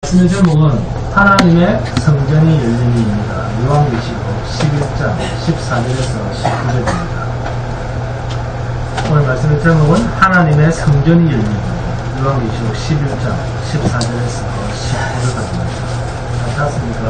말씀의 제목은 하나님의 성전이 열림입니다. 요한계시록 11장 14절에서 19절입니다. 오늘 말씀의 제목은 하나님의 성전이 열림입니다. 요한계시록 11장 14절에서 19절까지입니다. 다 tas습니까?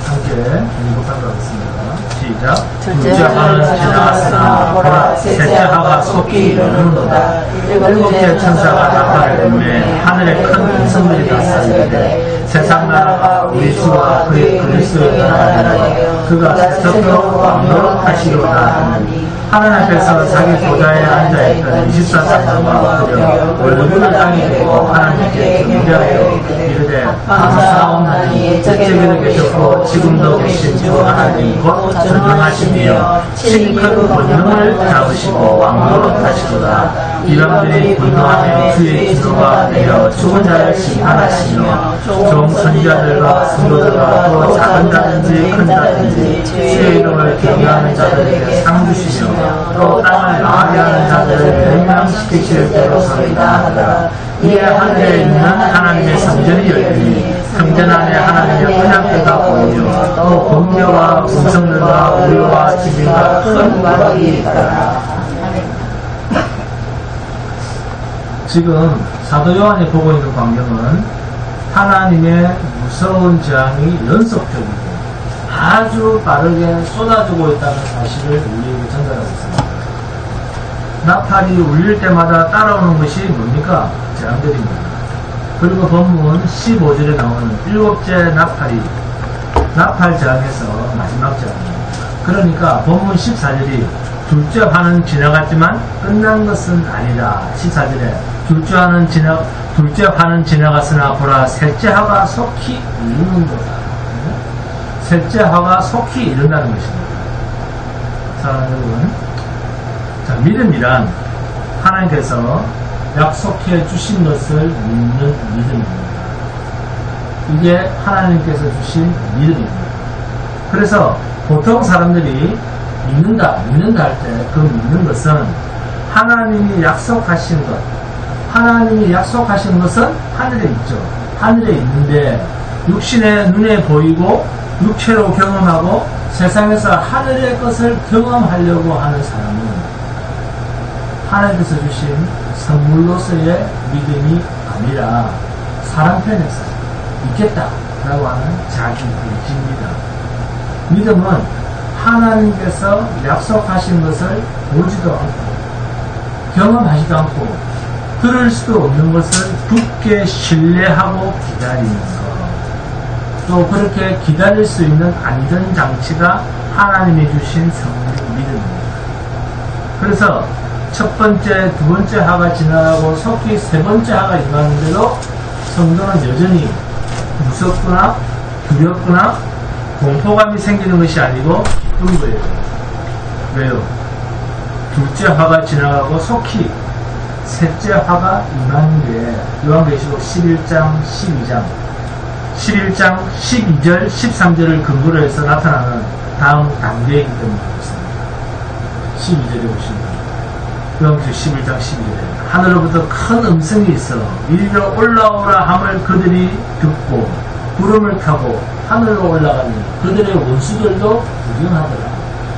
함께 읽어보도록 하겠습니다. 시작. 둘째 하는 지나갔으나 보라 셋째 하가 속히 이르는도다. 일곱째 천사가 나팔을 불매 하늘에 큰 음성들이 나타나되 세상 나라가 우리 주와 그의 그리스도의 나라니라. 그가 세속으로 왕노릇 하시리로다 하니 하늘 앞에서 자기 보좌에 앉아있던 24장과 그려 얼굴을 땅에 대고 하나님께 경배하여 이르되 감사하옵나니 첫째에는 계셨고 지금도 계신 주 하나님 곧 전능하시며 친히 큰 권능을 잡으시고 왕노릇 하시도다. 이방들이 분노하며 주의 기도가 되어 죽은 자를 심판하시며 종 선지자들과 성도들과 또 작은 자든지 큰 자든지 주의 이름을 경외하는 자들에게 상 주시며 또 땅을 망하게 하는 자들을 멸망시키실 때로서이다 하더라. 이에 하늘에 있는 하나님의 성전이 열리니 성전 안에 하나님의 언약궤가 보이며 또 번개와 음성들과 우유와 지진과 큰 바람이 있더라. 지금 사도 요한이 보고 있는 광경은 하나님의 무서운 재앙이 연속적이고 아주 빠르게 쏟아지고 있다는 사실을 우리에게 전달하고 있습니다. 나팔이 울릴 때마다 따라오는 것이 뭡니까? 재앙들입니다. 그리고 본문 15절에 나오는 일곱째 나팔이 나팔 재앙에서 마지막 재앙입니다. 그러니까 본문 14절이 둘째 화는 지나갔지만 끝난 것은 아니다. 14절에 둘째 화는 지나갔으나 보라 셋째 화가 속히 이르는도다. 셋째 화가 속히 이른다는 것입니다. 사랑하는 여러분, 자, 믿음이란 하나님께서 약속해 주신 것을 믿는 믿음입니다. 이게 하나님께서 주신 믿음입니다. 그래서 보통 사람들이 믿는다 할 때 그 믿는 것은 하나님이 약속하신 것, 하나님이 약속하신 것은 하늘에 있죠. 하늘에 있는데 육신의 눈에 보이고 육체로 경험하고 세상에서 하늘의 것을 경험하려고 하는 사람은 하나님께서 주신 선물로서의 믿음이 아니라 사람 편에서 있겠다라고 하는 자기 의지입니다. 믿음은 하나님께서 약속하신 것을 보지도 않고 경험하지도 않고 들을 수도 없는 것을 굳게 신뢰하고 기다리는 것, 또 그렇게 기다릴 수 있는 안전장치가 하나님이 주신 성령 믿음입니다. 그래서 첫 번째, 두 번째 하가 지나가고 속히 세 번째 하가 임하는데도 성도는 여전히 무섭거나 두렵거나 공포감이 생기는 것이 아니고 기쁜 거예요. 왜요? 둘째 화가 지나가고 속히 셋째 화가 임하는 게 요한계시록 11장 12절 13절을 근거로 해서 나타나는 다음 단계이기 때문에 그렇습니다. 12절에 보시면 요한계시록 11장 12절에 하늘로부터 큰 음성이 있어 이리로 올라오라 함을 그들이 듣고 구름을 타고 하늘로 올라가니 그들의 원수들도 구경하더라.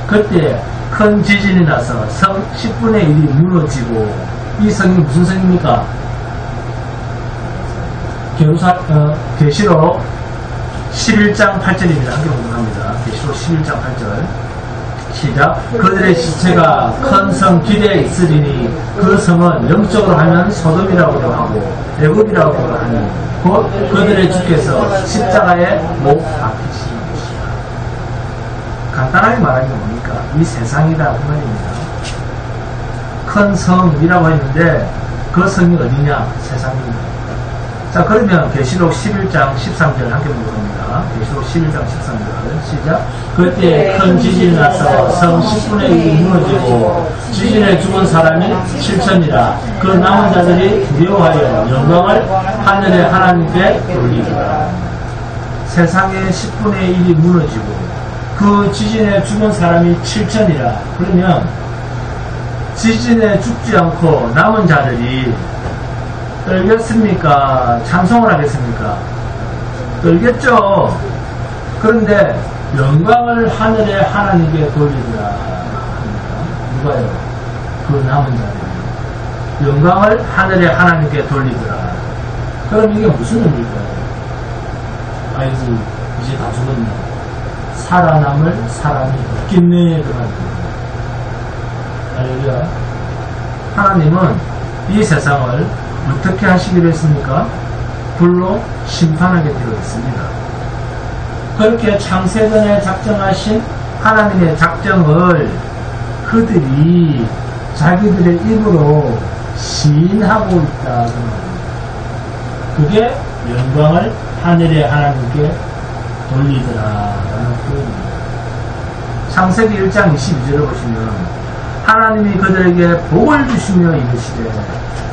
그때 큰 지진이 나서 성 10분의 1이 무너지고, 이 성이 무슨 성입니까? 계시록 11장 8절입니다. 함께 보도록 합니다. 계시록 11장 8절 시작. 그들의 시체가 큰 성 기대에 있으리니 그 성은 영적으로 하면 소돔이라고도 하고 애굽이라고도 하니 곧 그들의 주께서 십자가에 못 박히시는 것이다. 간단하게 말하는 게 뭡니까? 이 세상이다 그 말입니다. 큰 성이라고 했는데 그 성이 어디냐? 세상입니다. 자, 그러면 계시록 11장 13절 함께 보도록 합니다. 계시록 11장 13절 시작. 그때 큰 지진이 나서 성 10분의 1이 무너지고 지진에 죽은 사람이 7천이라. 그 남은 자들이 두려워하여 영광을 하늘의 하나님께 돌리더라. 세상의 10분의 1이 무너지고 그 지진에 죽은 사람이 7천이라. 그러면 지진에 죽지 않고 남은 자들이 떨겠습니까? 찬송을 하겠습니까? 떨겠죠. 그런데 영광을 하늘에 하나님께 돌리더라 합니다. 누가요? 그 남은 자들이 영광을 하늘에 하나님께 돌리더라. 그럼 이게 무슨 의미일까요? 아이고 이제 다 죽었네. 살아남을 사람이 없겠네. 그 말입니다. 할렐루야. 하나님은 이 세상을 어떻게 하시기로 했습니까? 불로 심판하게 되어 있습니다. 그렇게 창세전에 작정하신 하나님의 작정을 그들이 자기들의 입으로 시인하고 있다. 그게 영광을 하늘의 하나님께 돌리더라라는 표현입니다. 창세기 1장 22절을 보시면 하나님이 그들에게 복을 주시며 이르시되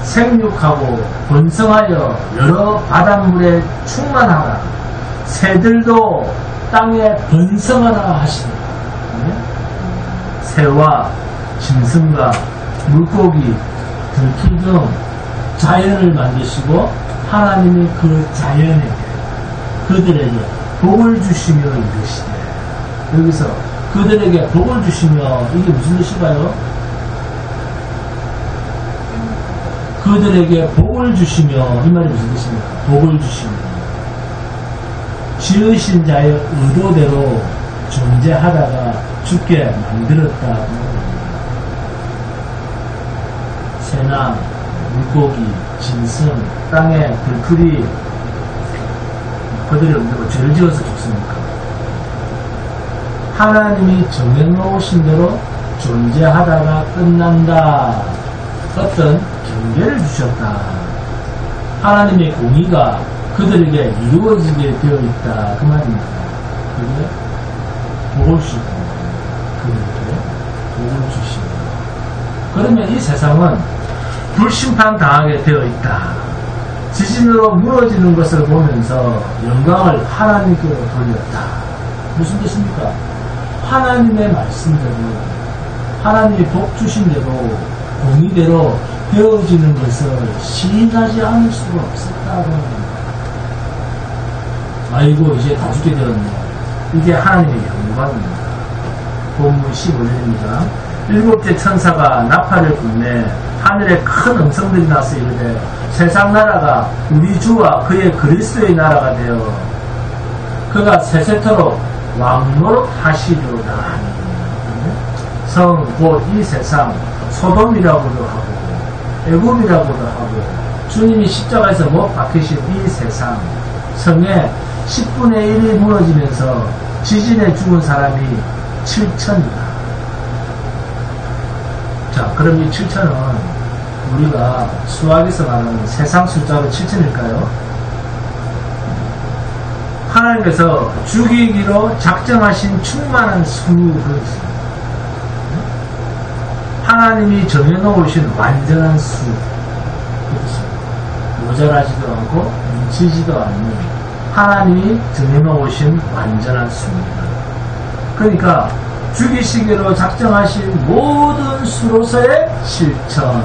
생육하고 번성하여 여러 바닷물에 충만하라. 새들도 땅에 번성하라 하시니라. 새와 짐승과 물고기, 들풀 등 자연을 만드시고 하나님이 그 자연에게 그들에게 복을 주시며 이르시되, 여기서 그들에게 복을 주시며 이게 무슨 뜻인가요? 그들에게 복을 주시며 이 말이 무슨 뜻입니까? 복을 주시며 지으신 자의 의도대로 존재하다가 죽게 만들었다. 새나 물고기, 짐승, 땅에 들풀이 그들이 없는 죄를 지어서 죽습니까? 하나님이 정해놓으신 대로 존재하다가 끝난다. 어떤 경계를 주셨다. 하나님의 공의가 그들에게 이루어지게 되어 있다. 그 말입니다. 그게 복을 주시고 그들에게 복을 주시고. 그러면 이 세상은 불심판 당하게 되어 있다. 지진으로 무너지는 것을 보면서 영광을 하나님께로 돌렸다. 무슨 뜻입니까? 하나님의 말씀대로, 하나님이 복 주신 대로, 공의대로 되어지는 것을 시인하지 않을 수가 없었다고. 아이고 이제 다 죽게 되었네. 이게 하나님의 영광입니다. 본문 15절입니다. 일곱째 천사가 나팔을 불매 하늘에 큰 음성들이 나서 이르되 세상 나라가 우리 주와 그의 그리스도의 나라가 되어 그가 세세토록 왕노릇 하시리로다. 성 곧 이 세상 소돔이라고도 하고 애굽이라고도 하고 주님이 십자가에서 못 박히신 이 세상 성에 10분의 1이 무너지면서 지진에 죽은 사람이 7천이다. 자, 그럼 이 7천은 우리가 수학에서 말하는 세상 숫자로 7천일까요? 하나님께서 죽이기로 작정하신 충만한 수를 있습니다. 하나님이 정해놓으신 완전한 수, 모자라지도 않고 넘치지도 않는 하나님이 정해놓으신 완전한 수입니다. 그러니까 죽이시기로 작정하신 모든 수로서의 7천,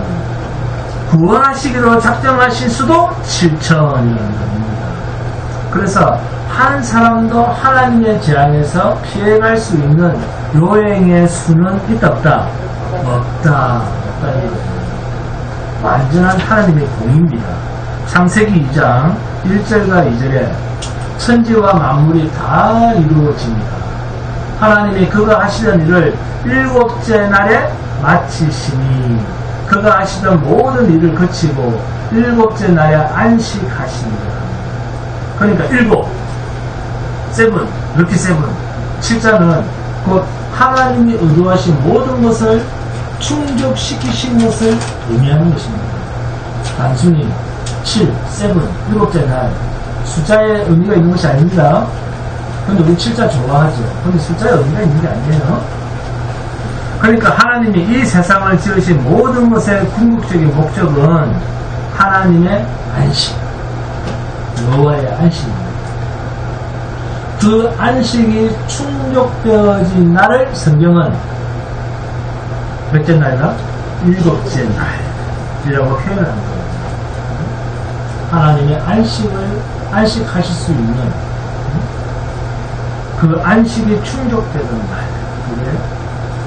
구원하시기로 작정하신 수도 7천이라는 겁니다. 그래서 한 사람도 하나님의 재앙에서 피해갈 수 있는 요행의 수는 있다 없다? 없다. 완전한 하나님의 공입니다. 창세기 2장 1절과 2절에 천지와 만물이 다 이루어집니다. 하나님이 그가 하시던 일을 일곱째 날에 마치시니 그가 하시던 모든 일을 거치고 일곱째 날에 안식하십니다. 그러니까 일곱, 세븐, 럭키 세븐, 7자는 곧 하나님이 의도하신 모든 것을 충족시키신 것을 의미하는 것입니다. 단순히 7, 세븐, 일곱째 날 숫자의 의미가 있는 것이 아닙니다. 근데 우리 7자 좋아하죠. 근데 숫자의 의미가 있는 게 아니에요. 그러니까 하나님이 이 세상을 지으신 모든 것의 궁극적인 목적은 하나님의 안식, 여호와의 안식입니다. 그 안식이 충족되어진 날을 성경은 몇째 날이다? 일곱째 날이라고 표현합니다. 하나님의 안식을 안식하실 수 있는 그 안식이 충족되던 날, 그게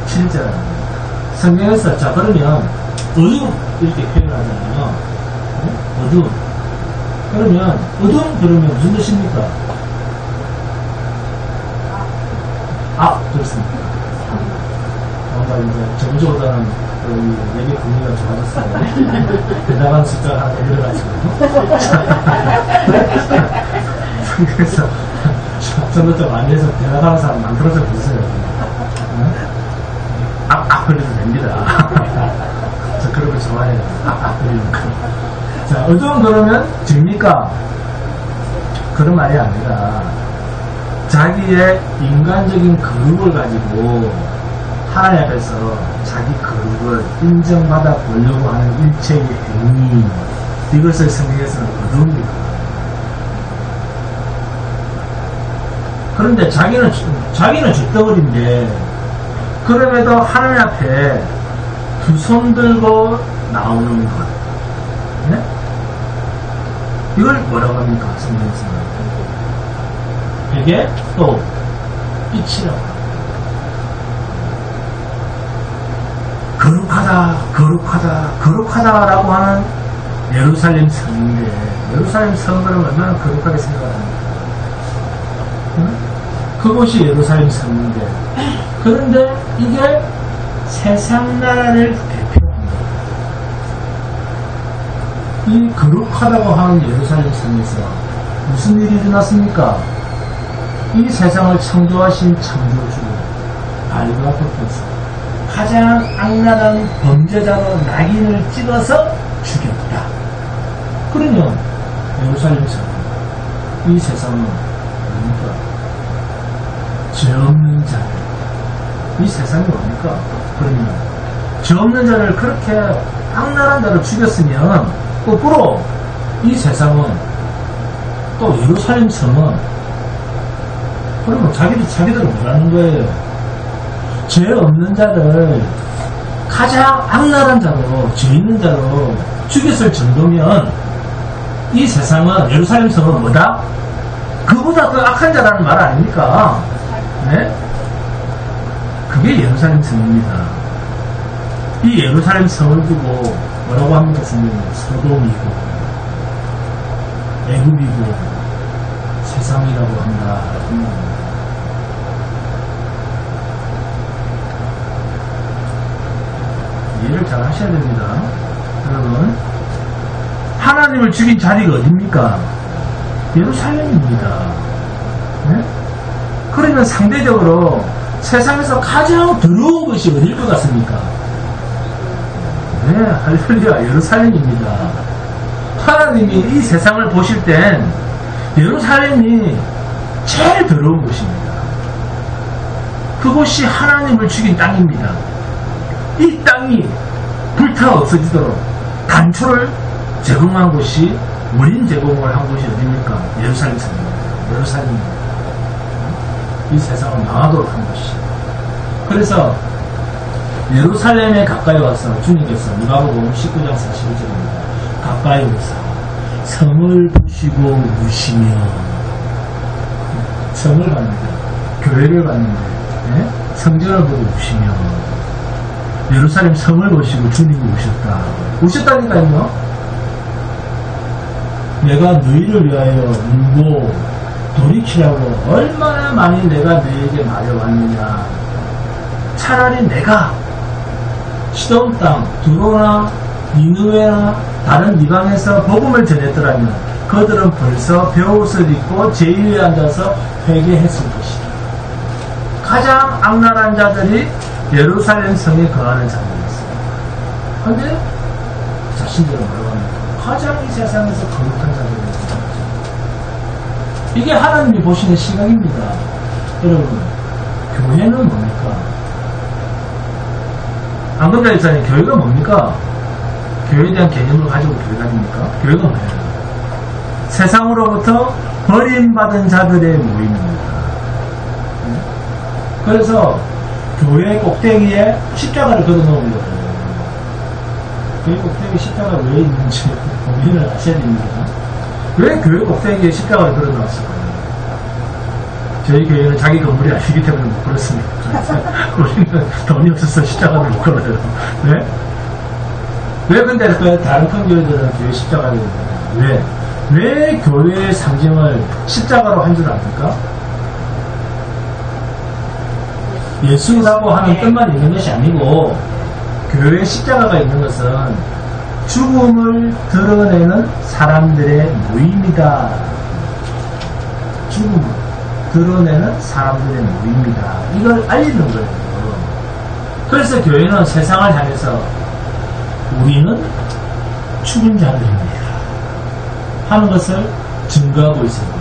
7절입니다. 성경에서, 자, 그러면, 어둠, 이렇게 표현하잖아요. 어둠. 그러면, 어둠, 그러면 무슨 뜻입니까? 그렇습니다. 뭔가 이제, 점주보다는, 예비 분위기가 좋아졌어요. 대단한 숫자가 하나 늘어가지고. 그래서, 저도 좀 많이 해서 대답하는 사람 만들어서 보세요. 걸려도 됩니다. 저 그런 거 좋아해요. 걸리는 거. 자, 어두운 그러면 됩니까? 그런 말이 아니라 자기의 인간적인 거룩을 가지고 하나님 앞에서 자기 거룩을 인정받아 보려고 하는 일체의 행위, 이것을 성경에서는 어두움이다. 그런데 자기는 죄덩어리인데 그럼에도 하나님 앞에 두 손 들고 나오는 것, 네? 이걸 뭐라고 합니까? 성경에서는 이게 또 빛이라고 거룩하다라고 하는 예루살렘 성인데, 예루살렘 성들은 얼마나 거룩하게 생각합니까? 응? 그곳이 예루살렘 성인데, 그런데 이게 세상 나라를 대표합니다. 이 거룩하다고 하는 예루살렘 성에서 무슨 일이 일어났습니까? 이 세상을 창조하신 창조주 발바닥에서 가장 악랄한 범죄자로 낙인을 찍어서 죽였다. 그러면 예루살렘 성, 이 세상은 뭡니까? 죄 없는 자를, 이 세상이 뭡니까? 그러면 죄 없는 자를 그렇게 악랄한 자로 죽였으면 거꾸로 이 세상은 또 예루살렘 성은 그러면 자기들은 뭐라는 거예요? 죄 없는 자를 가장 악랄한 자로, 죄 있는 자로 죽였을 정도면 이 세상은, 예루살렘 성은 뭐다? 그보다 더 악한 자라는 말 아닙니까? 네? 그게 예루살렘 성입니다. 이 예루살렘 성을 두고 뭐라고 합니까? 성경은 소돔이고 애굽이고 세상이라고 한다. 이해를 잘 하셔야 됩니다. 여러분, 하나님을 죽인 자리가 어딥니까? 예루살렘입니다. 네? 그러면 상대적으로 세상에서 가장 더러운 것이 어딜 것 같습니까? 네, 할렐루야, 예루살렘입니다. 하나님이 이 세상을 보실 땐 예루살렘이 제일 더러운 곳입니다. 그곳이 하나님을 죽인 땅입니다. 이 땅이 불타 없어지도록 단초를 제공한 곳이, 원인 제공을 한 곳이 어디입니까? 예루살렘 성입니다. 예루살렘입니다. 이 세상을 망하도록 한 곳이. 그래서 예루살렘에 가까이 와서 주님께서 누가복음 19장 41절입니다. 가까이 오사 성을 보시고 우시며, 성을 봤는데, 교회를 봤는데, 네? 성전을 보고 우시며, 예루살렘 성을 보시고 주님이 오셨다니까요. 내가 너희를 위하여 울고 돌이키라고 얼마나 많이 내가 너희에게 말해왔느냐. 차라리 내가 시돈 땅 두로나 니느웨나 다른 이방에서 복음을 전했더라면 그들은 벌써 베옷을 입고 제2위에 앉아서 회개했을 것이다. 가장 악랄한 자들이 예루살렘 성에 거하는 자들이었어요. 그런데 자신들은 뭐라고 합니까? 가장 이 세상에서 거룩한 자들이었어요. 이게 하나님이 보시는 시각입니다. 여러분, 교회는 뭡니까? 안 그런다 했잖아요. 교회가 뭡니까? 교회에 대한 개념을 가지고 교회가 아닙니까? 교회가 뭐예요? 세상으로부터 버림받은 자들의 모임입니다. 그래서 교회 꼭대기에 십자가를 걸어놓은 거예요. 교회 꼭대기에 십자가가 왜 있는지 고민을 하셔야 됩니다. 왜 교회 꼭대기에 십자가를 걸어놨을까요? 저희 교회는 자기 건물이 아니기 때문에 못 걸었습니다. 우리는 돈이 없어서 십자가를 못 걸어요. 네? 왜 근데 또 다른 큰 교회들은 교회 십자가를 왜? 왜 교회의 상징을 십자가로 한 줄 압니까? 예수라고 하는 뜻만 있는 것이 아니고 교회에 십자가가 있는 것은 죽음을 드러내는 사람들의 모임이다. 죽음을 드러내는 사람들의 모임이다. 이걸 알리는 거예요. 그래서 교회는 세상을 향해서 우리는 죽은 자들입니다 하는 것을 증거하고 있습니다.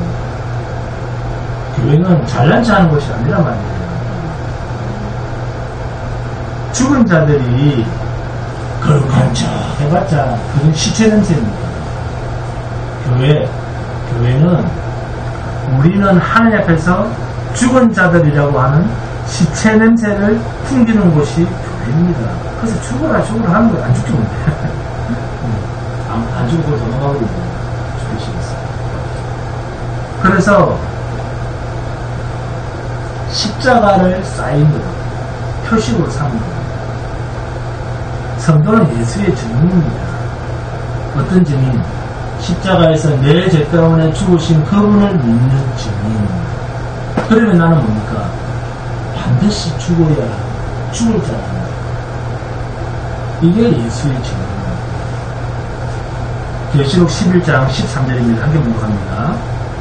교회는 잘난 체 하는 것이 아니란 말이에요. 죽은 자들이 거룩한 척 해봤자 그건 시체 냄새입니다. 교회는 우리는 하늘 앞에서 죽은 자들이라고 하는 시체 냄새를 풍기는 곳이 교회입니다. 그래서 죽어라 하는 거 안 죽죠. 안 죽고 도망가버리고 죽으시겠어요. 그래서 십자가를 쌓임으로 표식으로 삼는 성도는 예수의 증인입니다. 어떤 증인? 십자가에서 내 죄 때문에 죽으신 그분을 믿는 증인. 그러면 나는 뭡니까? 반드시 죽을 자입니다. 이게 예수의 증인입니다. 계시록 11장 13절입니다. 함께 공부합니다.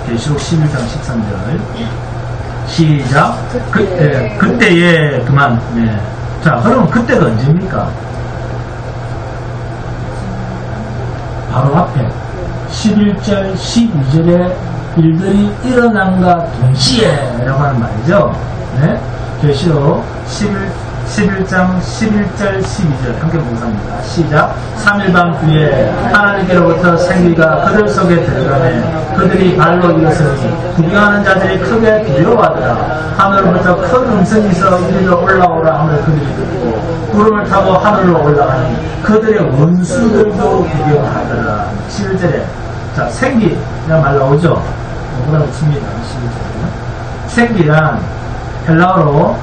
계시록 11장 13절 시작. 그때에 그만. 네. 자, 그럼 그때가 언제입니까? 바로 앞에 11절 12절에 일들이 일어난과 동시에 라고 하는 말이죠. 네? 계시록 11장 11절 12절 함께 봉사합니다. 시작. 3일 밤 후에 하나님께로부터 생기가 그들 속에 들어가네. 그들이 발로 일어서니 구경하는 자들이 크게 두려워하더라. 하늘로부터 큰 음성이서 이리로 올라오라 함을 그들이 듣고 구름을 타고 하늘로 올라가니 그들의 원수들도 구경하더라. 11절에 자, 생기란 말 나오죠. 뭐라고 칩니다. 11절에 생기란 헬라어로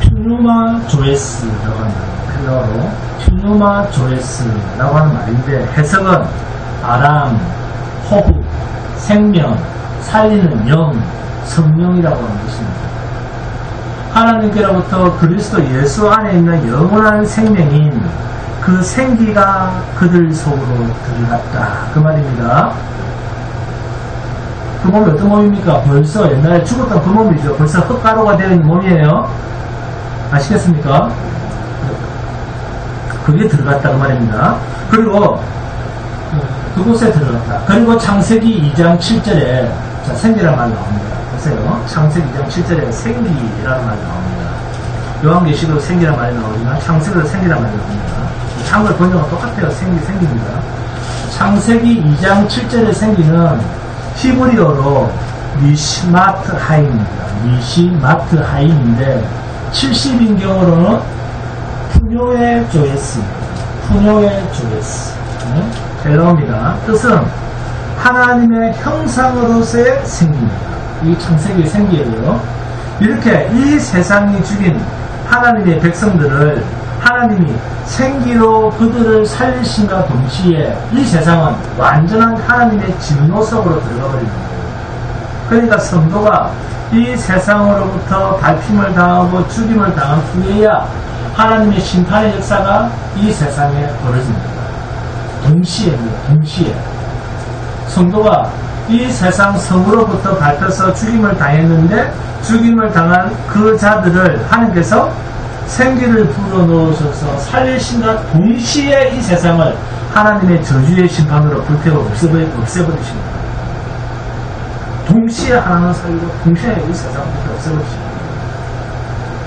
퓨누마 조에스라고 하는 헬라어로 퓨누마 조에스라고 하는 말인데 해석은 아람, 호흡, 생명, 살리는 영, 성령이라고 하는 것입니다. 하나님께로부터 그리스도 예수 안에 있는 영원한 생명인 그 생기가 그들 속으로 들어갔다. 그 말입니다. 그 몸이 어떤 몸입니까? 벌써 옛날에 죽었던 그 몸이죠. 벌써 흙가루가 되어 있는 몸이에요. 아시겠습니까? 그게 들어갔다 그 말입니다. 그리고 그곳에 들어갔다. 그리고 창세기 2장 7절에 자, 생기라는 말 나옵니다. 보세요. 창세기 2장 7절에 생기라는 말 나옵니다. 요한계시록 생기라는 말이 나오지만 창세기도 생기라는 말이 나옵니다. 한글 번역은 똑같아요. 생기입니다. 창세기 2장 7절의 생기는 히브리어로 니시마트하임입니다. 니시마트하임인데 70인 경우로는 푸뇨의 조에스입니다. 푸뇨의 조에스. 헬라어입니다. 뜻은 하나님의 형상으로서의 생기입니다. 이 창세기의 생기예요. 이렇게 이 세상이 죽인 하나님의 백성들을 하나님이 생기로 그들을 살리신과 동시에 이 세상은 완전한 하나님의 진노 속으로 들어가 버립니다. 그러니까 성도가 이 세상으로부터 발핌을 당하고 죽임을 당한 후에야 하나님의 심판의 역사가 이 세상에 벌어집니다. 동시에 성도가 이 세상 성으로부터 밟혀서 죽임을 당했는데 죽임을 당한 그 자들을 하나님께서 생기를 불어넣으셔서 살리신과 동시에 이 세상을 하나님의 저주의 심판으로 불태워 없애버리십니다. 동시에 하나는 살리고 동시에 이 세상을 없애버리십니다.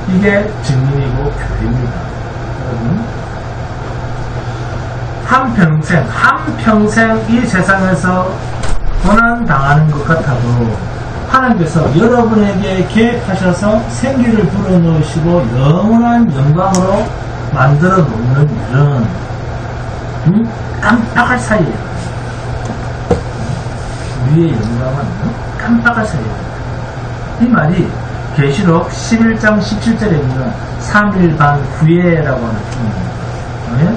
이게 증인이고 교회입니다. 여러분, 한평생 이 세상에서 고난당하는 것 같아도 하나님께서 여러분에게 계획하셔서 생기를 불어넣으시고 영원한 영광으로 만들어 놓는 일은 깜빡할 사이에요. 우리의 영광은 깜빡할 사이에요. 이 말이 계시록 11장 17절에 있는 3일 반 후에라고 하는 표현입니다. 네?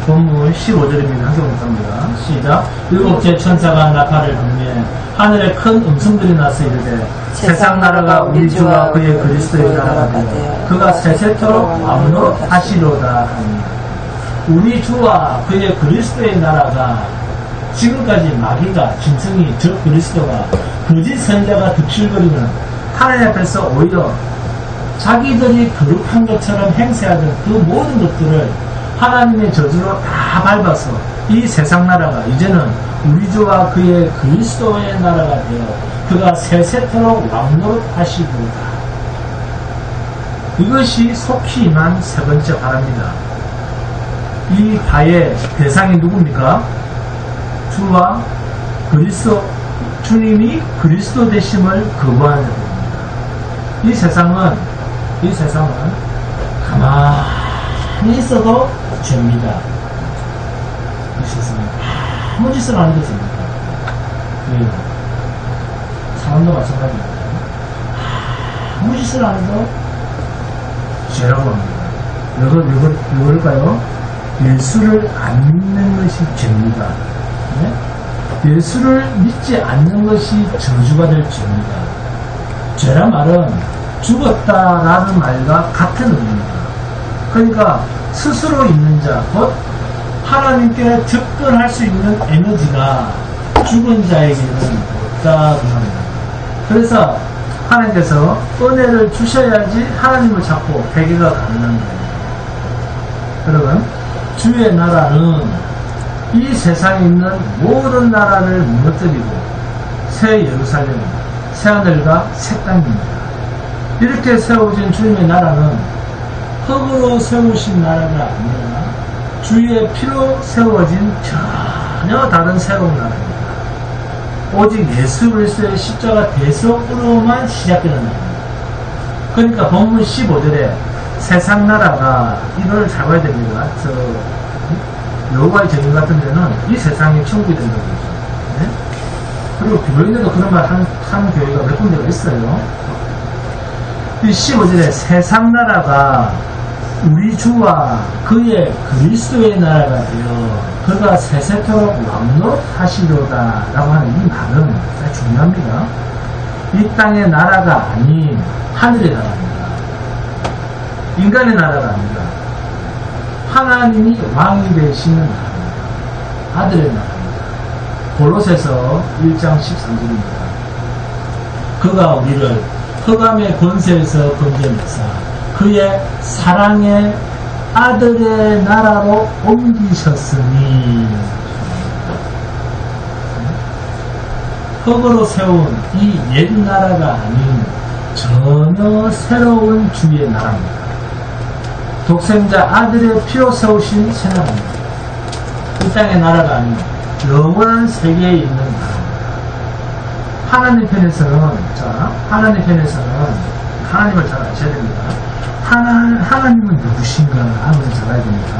본문 15절입니다. 함께 봉독합니다. 시작. 일곱째 천사가 나팔을 불매 하늘에 큰 음성들이 나서 이르되 세상 나라가 우리 주와 그의 그리스도의 나라가 되어 그가 세세토록 왕노릇 하시로다 하니, 우리 주와 그의 그리스도의 나라가 지금까지 마귀가 짐승이 저 그리스도가 거짓 선자가 득실거리는 하나님 앞에서 오히려 자기들이 거룩한 것처럼 행세하던 그 모든 것들을 하나님의 저주로 다 밟아서 이 세상 나라가 이제는 우리 주와 그의 그리스도의 나라가 되어 그가 세세토록 왕노릇 하시리로다. 이것이 속히 임한 세 번째 바랍니다. 이 바의 대상이 누굽니까? 주와 그리스도, 주님이 그리스도 되심을 거부하는 겁니다. 이 세상은 가만히 있어도 죄입니다. 이 세상은 아무 짓을 안 해도 됩니다. 왜요? 사람도 마찬가지입니다. 아무 짓을 안 해도 죄라고 합니다. 왜 그럴까요? 예수를 안 믿는 것이 죄입니다. 네? 예수를 믿지 않는 것이 저주가 될 죄입니다. 죄란 말은 죽었다라는 말과 같은 의미입니다. 그러니까 스스로 있는 자, 곧 하나님께 접근할 수 있는 에너지가 죽은 자에게는 없다고 합니다. 그래서 하나님께서 은혜를 주셔야지 하나님을 찾고 회개가 가능한 거예요. 여러분, 주의 나라는 이 세상에 있는 모든 나라를 무너뜨리고 새 예루살렘, 새 하늘과 새 땅입니다. 이렇게 세워진 주님의 나라는 흙으로 세우신 나라가 아니라 주의 피로 세워진 전혀 다른 새로운 나라입니다. 오직 예수 그리스도의 십자가 대속으로만 시작되는 나라입니다. 그러니까 본문 15절에 세상 나라가, 이걸 잘 봐야 됩니다. 여호와의 정인 같은 데는 이 세상이 천국이 된다고 그러죠. 네? 그리고 교회에도 그런 말 하는 교회가 몇 군데가 있어요. 이 15절에 세상 나라가 우리 주와 그의 그리스도의 나라가 되어 그가 세세토록 왕노릇 하시로다 라고 하는 이 말은 아주 중요합니다. 이 땅의 나라가 아닌 하늘의 나라입니다. 인간의 나라가 아닙니다. 하나님이 왕이 되시는 나라입니다. 아들의 나라입니다. 골로새서 1장 13절입니다. 그가 우리를 흑암의 권세에서 건져내사 그의 사랑의 아들의 나라로 옮기셨으니, 흙으로 세운 이 옛 나라가 아닌 전혀 새로운 주의 나라입니다. 독생자 아들의 피로 세우신 새 나라입니다. 이 땅의 나라가 아닌 영원한 세계에 있는 나라입니다. 하나님 편에서는 하나님을 잘 아셔야 됩니다. 하나님은 누구신가 하는 걸 잘 알아야 됩니다.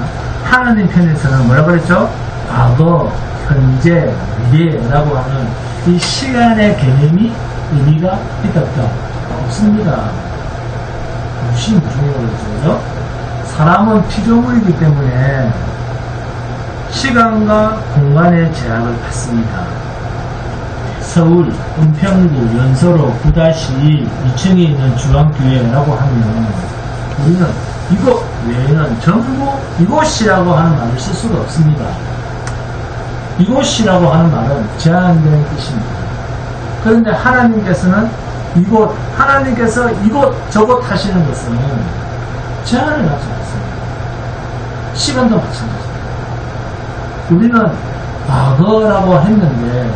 하나님 편에서는 뭐라고 그랬죠? 과거, 현재, 미래라고 하는 이 시간의 개념이 의미가 있다 없다? 없습니다. 무슨 그러죠? 사람은 피조물이기 때문에 시간과 공간의 제약을 받습니다. 서울, 은평구, 연서로 9-2층에 있는 주황교회라고 하면 우리는 이곳 외에는 전부 이곳이라고 하는 말을 쓸 수가 없습니다. 이곳이라고 하는 말은 제한된 뜻입니다. 그런데 하나님께서는 하나님께서 이곳 저곳 하시는 것은 제한을 갖지 않습니다. 시간도 마찬가지입니다. 우리는 과거라고 했는데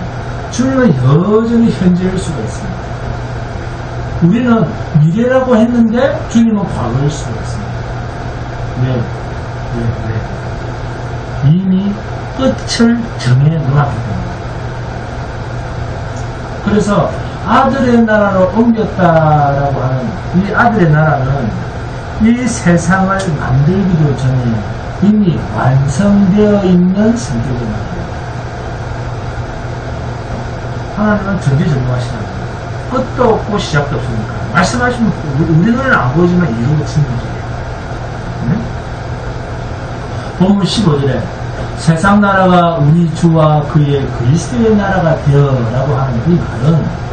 주님은 여전히 현재일 수가 있습니다. 우리는 미래라고 했는데 주님은 과거일 수가 있습니다. 왜? 이미 끝을 정해 놓았기 때문에. 그래서 아들의 나라로 옮겼다라고 하는 이 아들의 나라는 이 세상을 만들기도 전에 이미 완성되어 있는 성격의 나라입니다. 하나님은 전지전능하시다. 끝도 없고 시작도 없으니까. 말씀하시면 우리 눈에는 안 보이지만 이루어지는 거죠. 네? 본문 15절에 세상 나라가 우리 주와 그의 그리스도의 나라가 되어라고 하는 이 말은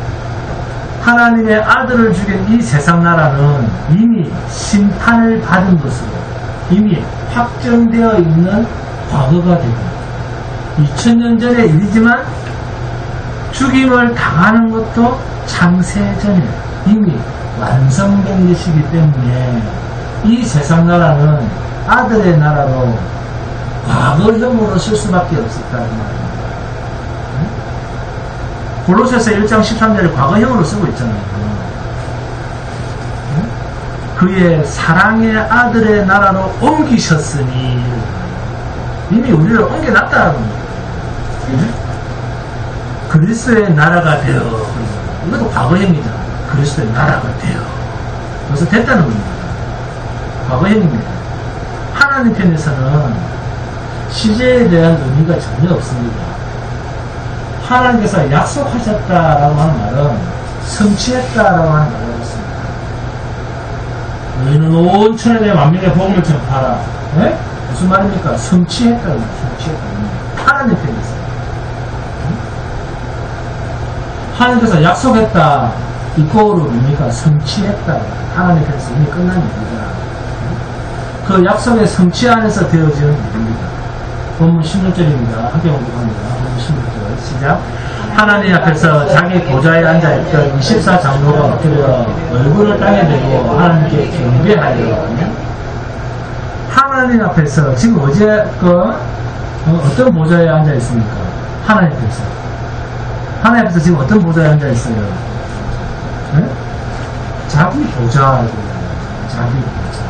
하나님의 아들을 죽인 이 세상 나라는 이미 심판을 받은 것으로 이미 확정되어 있는 과거가 되고 2000년 전의 일이지만 죽임을 당하는 것도 창세전에 이미 완성된 것이기 때문에 이 세상 나라는 아들의 나라로 과거형으로 쓸 수밖에 없었다는 말입니다. 골로새서 1장 13절에 과거형으로 쓰고 있잖아요. 그의 사랑의 아들의 나라로 옮기셨으니 이미 우리를 옮겨놨다는 겁니다. 그리스도의 나라가 되어 이것도 과거형이잖아. 그리스도의 나라가 되어 벌써 됐다는 겁니다. 과거형입니다. 하나님 편에서는 시제에 대한 의미가 전혀 없습니다. 하나님께서 약속하셨다라고 하는 말은 성취했다라고 하는 말을 했습니다. 너희는 온 천에 대해 만민의 복음을 전파하라. 네? 무슨 말입니까? 성취했다는 말, 성취했다. 하나님 편에서. 하나님께서 약속했다. 이거로 뭡니까? 성취했다. 하나님 편에서 이미 끝난 일이다. 그 약속의 성취 안에서 되어지는 일입니다. 본문 16절입니다. 함께 공부합니다. 본문 16절 시작. 하나님 앞에서 자기 보좌에 앉아있던 24장로가 엎드려 얼굴을 땅에 대고 하나님께 경배하여 하나님 앞에서 지금 어제 어떤 보좌에 앉아있습니까? 하나님 앞에서. 하나님 앞에서 지금 어떤 보좌에 앉아있어요? 네? 자기 보좌. 자기 보좌.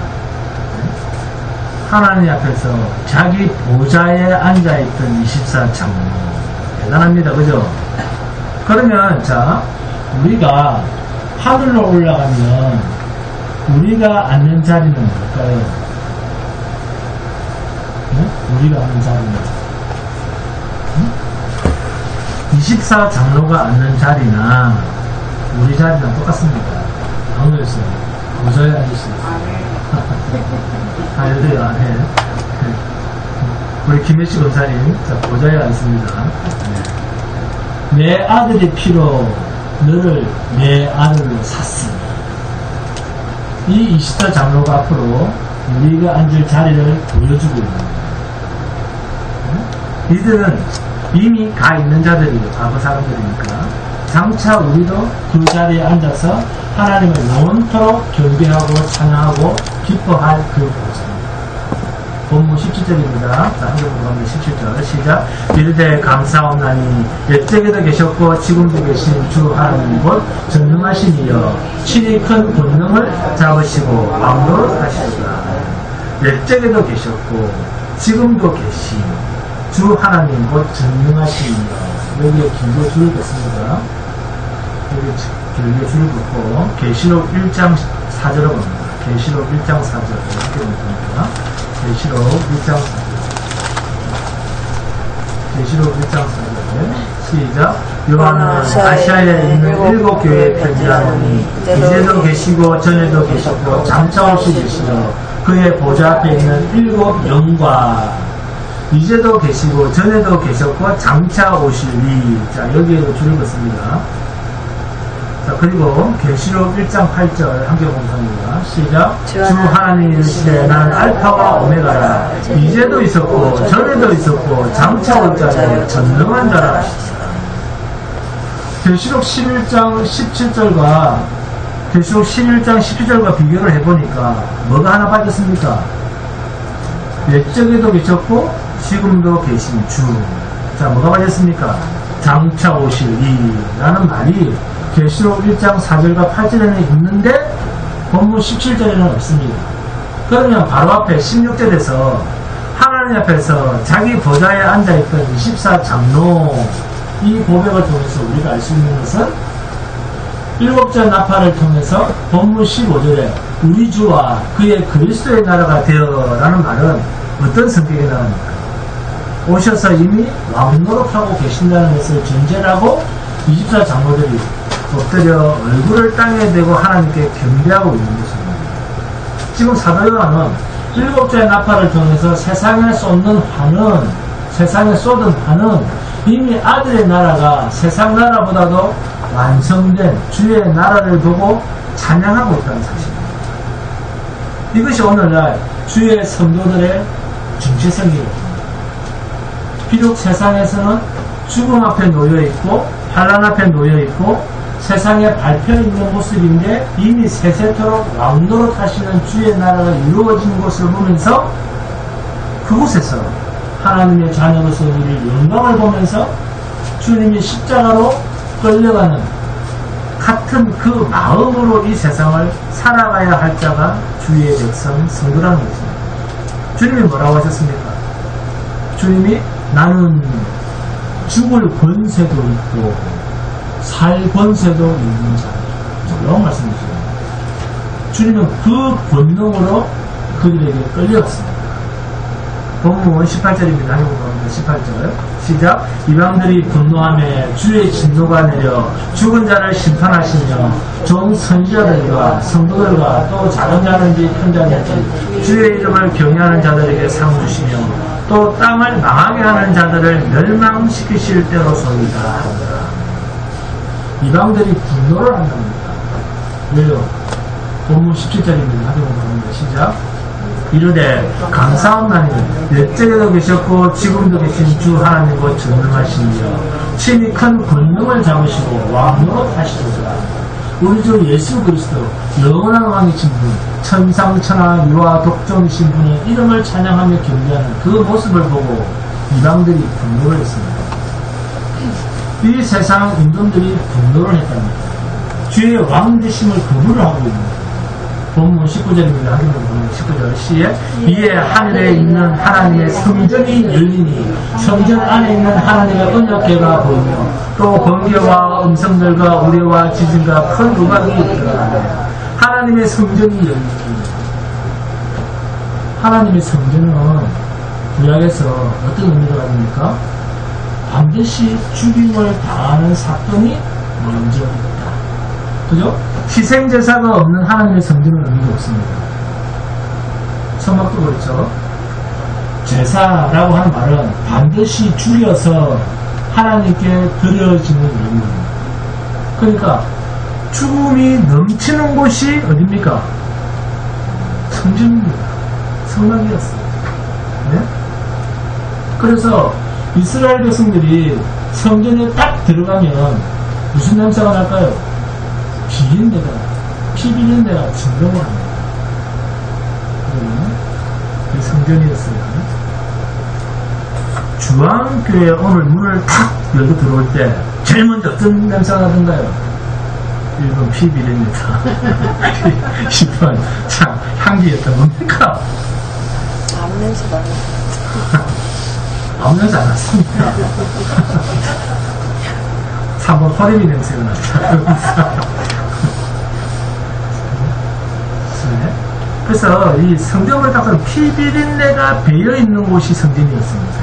하나님 앞에서 자기 보좌에 앉아있던 24장로. 대단합니다. 그죠? 그러면, 자, 우리가 하늘로 올라가면, 우리가 앉는 자리는 뭘까요? 네? 우리가 앉는 자리는? 24장로가 앉는 자리나, 우리 자리랑 똑같습니다. 하늘에서 보좌에 앉을 수 있어요. 할렐루야. 네. 우리 김혜씨 검사님, 자, 보좌에 앉습니다. 내 아들의 피로 너를 내 아들로 샀으니. 이 24 장로가 앞으로 우리가 앉을 자리를 보여주고 있는 거예요. 이들은 이미 가 있는 자들이고, 과거 사람들이니까. 장차 우리도 그 자리에 앉아서 하나님을 영원토록 경배하고 찬양하고 기뻐할 그 보좌입니다. 본문 17절입니다. 자, 한번 보면 17절 시작. 이르되 감사옵나니 옛적에도 계셨고 지금도 계신 주 하나님 곧 전능하신 이여 친히 큰 권능을 잡으시고 왕노릇 하시리라. 옛적에도 계셨고 지금도 계신 주 하나님 곧 전능하신 이여. 여기에 길게 줄을 긋습니다. 여기 길게 줄을 긋고 계시록 1장 4절을 봅니다. 계시록 1장 4절 이렇게 봅니다. 계시록 1장 4절. 계시록 1장 4절. 시작. 요한은 아시아에 있는 7교회에 편지하노니 이제도 계시고 전에도 계셨고 장차 오실 계시며 그의 보좌 앞에 있는 7 영과 이제도 계시고 전에도 계셨고 장차 오실리. 자, 여기에도 줄을 긋습니다. 자, 그리고 계시록 1장 8절 함께 공부합니다. 시작. 주 하나님이 이르시되 나는 알파와 오메가라. 이제도 있었고 전에도 있었고 장차 올 자로 전능한 자라 하시니라. 계시록 11장 17절과 계시록 11장 17절과 비교를 해보니까 뭐가 하나 빠졌습니까? 옛적에도 계셨고 지금도 계신 주. 자, 뭐가 빠졌습니까? 장차 오실 이라는 말이 계시록 1장 4절과 8절에는 있는데 본문 17절에는 없습니다. 그러면 바로 앞에 16절에서 하나님 앞에서 자기 보좌에 앉아있던 24장로 이 고백을 통해서 우리가 알 수 있는 것은 7절 나팔을 통해서 본문 15절에 우리 주와 그의 그리스도의 나라가 되어라는 말은 어떤 성격의 나라입니까? 오셔서 이미 왕노릇하고 계신다는 것을 전제하고 24장로들이 엎드려 얼굴을 땅에 대고 하나님께 경배하고 있는 것입니다. 지금 사도 요한은 7조의 나팔을 통해서 세상에 쏟는 화는, 세상에 쏟은 화는 이미 아들의 나라가 세상 나라보다도 완성된 주의 나라를 보고 찬양하고 있다는 사실입니다. 이것이 오늘날 주의 성도들의 정체성이거든요. 비록 세상에서는 죽음 앞에 놓여있고 환난 앞에 놓여있고 세상에 밟혀있는 모습인데 이미 세세토록 왕노릇 하시는 주의 나라가 이루어지는 것을 보면서 그곳에서 하나님의 자녀로서 우리 영광을 보면서 주님이 십자가로 끌려가는 같은 그 마음으로 이 세상을 살아가야 할 자가 주의 백성 성도라는 것입니다. 주님이 뭐라고 하셨습니까? 주님이 나는 죽을 권세도 있고 살 권세도 있는 자다. 이런 말씀이죠. 주님은 그 본능으로 그들에게 끌려갔습니다. 본문 18절입니다. 한번 보면 18절 시작. 이방들이 분노하며 주의 진노가 내려 죽은 자를 심판하시며 종 선지자들과 성도들과 또 작은 자든지 큰 자든지 주의 이름을 경외하는 자들에게 상 주시며 또 땅을 망하게 하는 자들을 멸망시키실 때로소이다 하더라. 이방들이 분노를 한답니다. 왜요? 본문 17절입니다. 한번 보면 시작. 이르되 감사함나니 옛적에도 계셨고 지금도 계신 주 하나님과 전능하시며 친히 큰 권능을 잡으시고 왕으로 하시도다. 우리 주 예수 그리스도 영원한 왕이신 분, 천상천하 유아 독종이신 분의 이름을 찬양하며 경배하는 그 모습을 보고 이방들이 분노를 했습니다. 이 세상 임금들이 분노를 했답니다. 주의 왕 되심을 거부를 하고 있는 거예요. 본문 19절입니다. 하기는 본문 19절 시에 이에 하늘에 있는 하나님의 성전이 열리니 성전 안에 있는 하나님의 언약궤가 보이며 또 번개와 음성들과 우레와 지진과 큰 우박이 드러나며 하나님의 성전이 열리니 하나님의 성전은 구약에서 어떤 의미가 가집니까? 반드시 죽임을 당하는 사건이 먼저 있다. 그죠? 희생제사가 없는 하나님의 성전은 의미가 없습니다. 성막도 그렇죠. 제사라고 하는 말은 반드시 죽여서 하나님께 드려지는 의미입니다. 그러니까 죽음이 넘치는 곳이 어딥니까? 성전입니다. 성막이었어요. 네? 그래서 이스라엘 백성들이 성전에 딱 들어가면 무슨 냄새가 날까요? 비린내가, 피비린내가 진동을 합니다. 그 성전이었어요. 주왕교회 오늘 문을 탁 열고 들어올 때 제일 먼저 어떤 냄새가 나던가요? 1번 피비린내다. 10번 참 향기였던 뭡니까? 아무 냄새 나요. 아무 냄새 안 났습니다. 3번 허리미 냄새가 났다. 그래서 이 성전을 닦은 피비린내가 배어있는 곳이 성전이었습니다.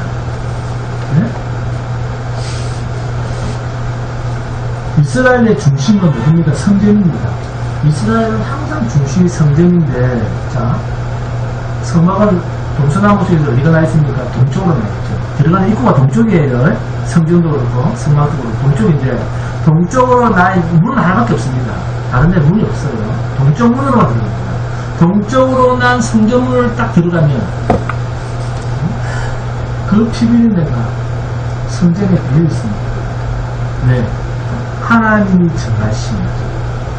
네? 이스라엘의 중심은 어디입니까? 성전입니다. 이스라엘은 항상 중심이 성전인데, 자, 성막은 동서남북 쪽에서 어디가 나 있습니까? 동쪽으로 나 있죠. 들어가는 입구가 동쪽이에요. 성전도 그렇고, 성막도 그렇고, 동쪽인데, 동쪽으로 문은 하나밖에 없습니다. 다른 데 문이 없어요. 동쪽 문으로만 들어갑니다. 동쪽으로 난 성전문을 딱 들어가면 그 피비린내가 성전에 배어 있습니다. 네, 하나님이 정하신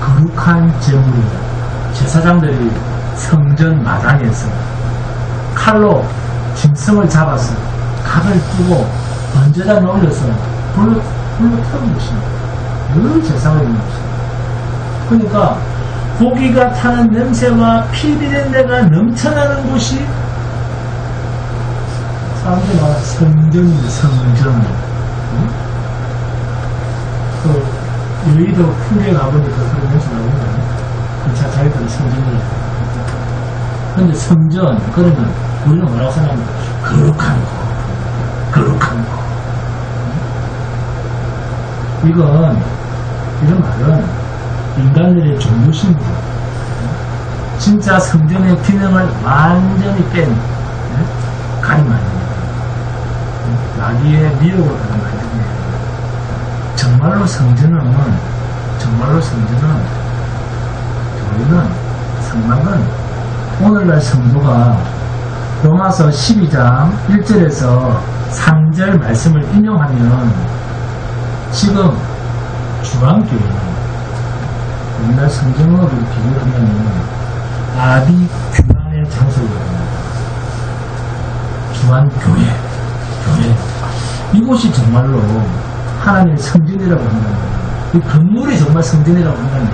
거룩한 제물이 제사장들이 성전 마당에서 칼로 짐승을 잡아서 각을 뚫고 번제단에 올려서 불로 태우는 것입니다. 늘 제사가 있는 것입니다. 그러니까 고기가 타는 냄새와 피비린내가 넘쳐나는 곳이 사람들이 말하는 성전입니다. 성전. 그 여의도 풍경에 가보니까 그런 냄새 나오잖아요. 그 자기들은 성전이에요. 근데 성전 그러면 우리는 뭐라고 생각합니까? 거룩한 거. 거룩한 거. 이건 이런 말은 인간들의 존무심으로 진짜 성전의 기능을 완전히 뺀 가림 아닙니다. 마귀의 미혹을 받은 말이에요. 정말로 성전은 교회는 성막은 오늘날 성도가 로마서 12장 1절에서 3절 말씀을 인용하면 지금 주한교회는 옛날 성경으로 비교하면 아비 규만의 장소거든요. 주한교회 이곳이 정말로 하나님의 성전이라고 한다면, 이 건물이 정말 성전이라고 한다면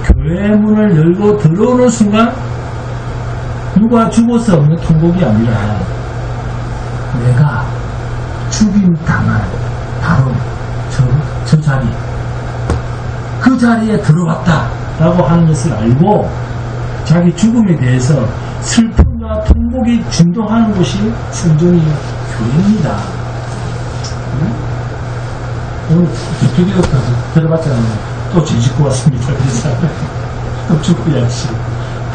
교회 문을 열고 들어오는 순간 누가 죽어서 없는 통곡이 아니라 내가 죽임 당할 바로 저 자리, 그 자리에 들어갔다 라고 하는 것을 알고 자기 죽음에 대해서 슬픔과 통곡이 진동하는 곳이 성전이 교회입니다. 오늘 대표기도 들어봤잖아요. 또 죄 짓고 왔습니다. 그래서 또 죽어야지.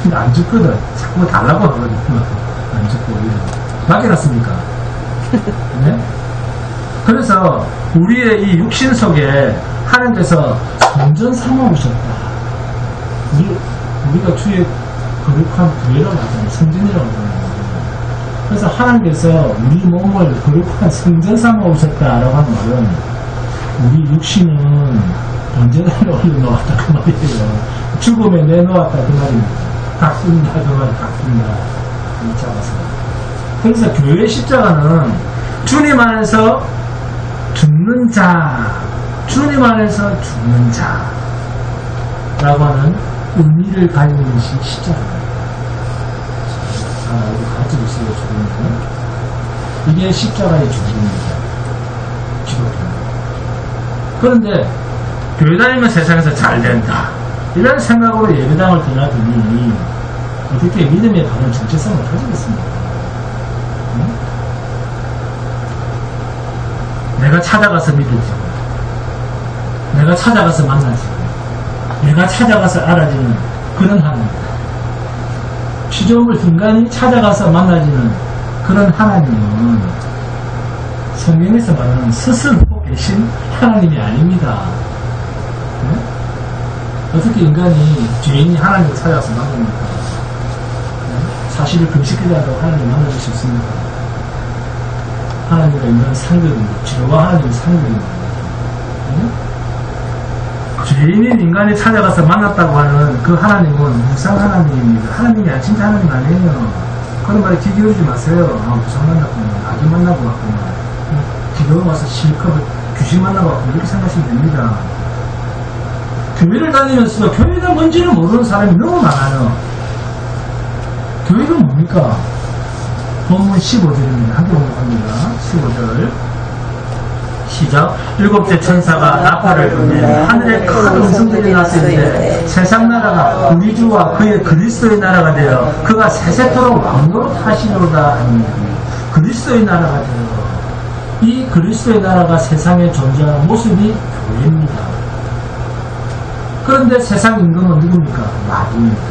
근데 안 죽거든. 자꾸 달라고 하거든. 안 죽고 오히려 맡겨놨습니까? 네? 그래서 우리의 이 육신 속에 하나님께서 성전 삼아오셨다. 우리가 주의 거룩한 교회라고 하잖아요. 성전이라고 하잖아요. 그래서 하나님께서 우리 몸을 거룩한 성전 삼아오셨다라고 하는 말은 우리 육신은 언제나 올려놓았다 그 말이에요. 죽음에 내놓았다 그 말입니다. 닦습니다 그 말이 닦습니다. 잡아서. 그래서 교회 십자가는 주님 안에서 죽는 자, 주님 안에서 죽는 자라고 하는 의미를 가지고 있는 것이 십자가입니다. 우리 가지고 있어요. 죽음은 이게 십자가의 죽음입니다. 기독교는. 그런데 교회 다니면 세상에서 잘 된다 이런 생각으로 예배당을 떠나더니 어떻게 믿음의 바른 정체성을 가지겠습니까? 응? 내가 찾아가서 믿어지고 내가 찾아가서 만나지고 내가 찾아가서 알아지는 그런 하나님, 피조물 인간이 찾아가서 만나지는 그런 하나님은 성경에서 말하는 스스로 계신 하나님이 아닙니다. 네? 어떻게 인간이 죄인이 하나님을 찾아서 만납니까? 네? 사실을 금식하자고 하나님을 만날 수 있습니까? 하나님과 인간은 상극입니다. 죄와 하나님은 상극입니다. 네? 죄인인 인간이 찾아가서 만났다고 하는 그 하나님은 무상 하나님입니다. 하나님이 진짜 하나님 아니에요. 그런 말에 귀 기울이지 마세요. 무상 만났구나. 아기 만나고 왔구나. 기도로 와서 실컷 귀신 만나고 왔구나. 이렇게 생각하시면 됩니다. 교회를 다니면서도 교회가 뭔지를 모르는 사람이 너무 많아요. 교회가 뭡니까? 본문 15절입니다. 함께 공부합니다. 15절 시작. 일곱째 천사가 나팔을 불며 하늘에 큰 음성들이 났으니 세상 나라가 우리 주와 그의 그리스도의 나라가 되어 그가 세세토록 왕노릇 하시려다 하니 그리스도의 나라가 되어 이 그리스도의 나라가 세상에 존재하는 모습이 교회입니다. 그런데 세상 임금은 누굽니까? 마귀입니다.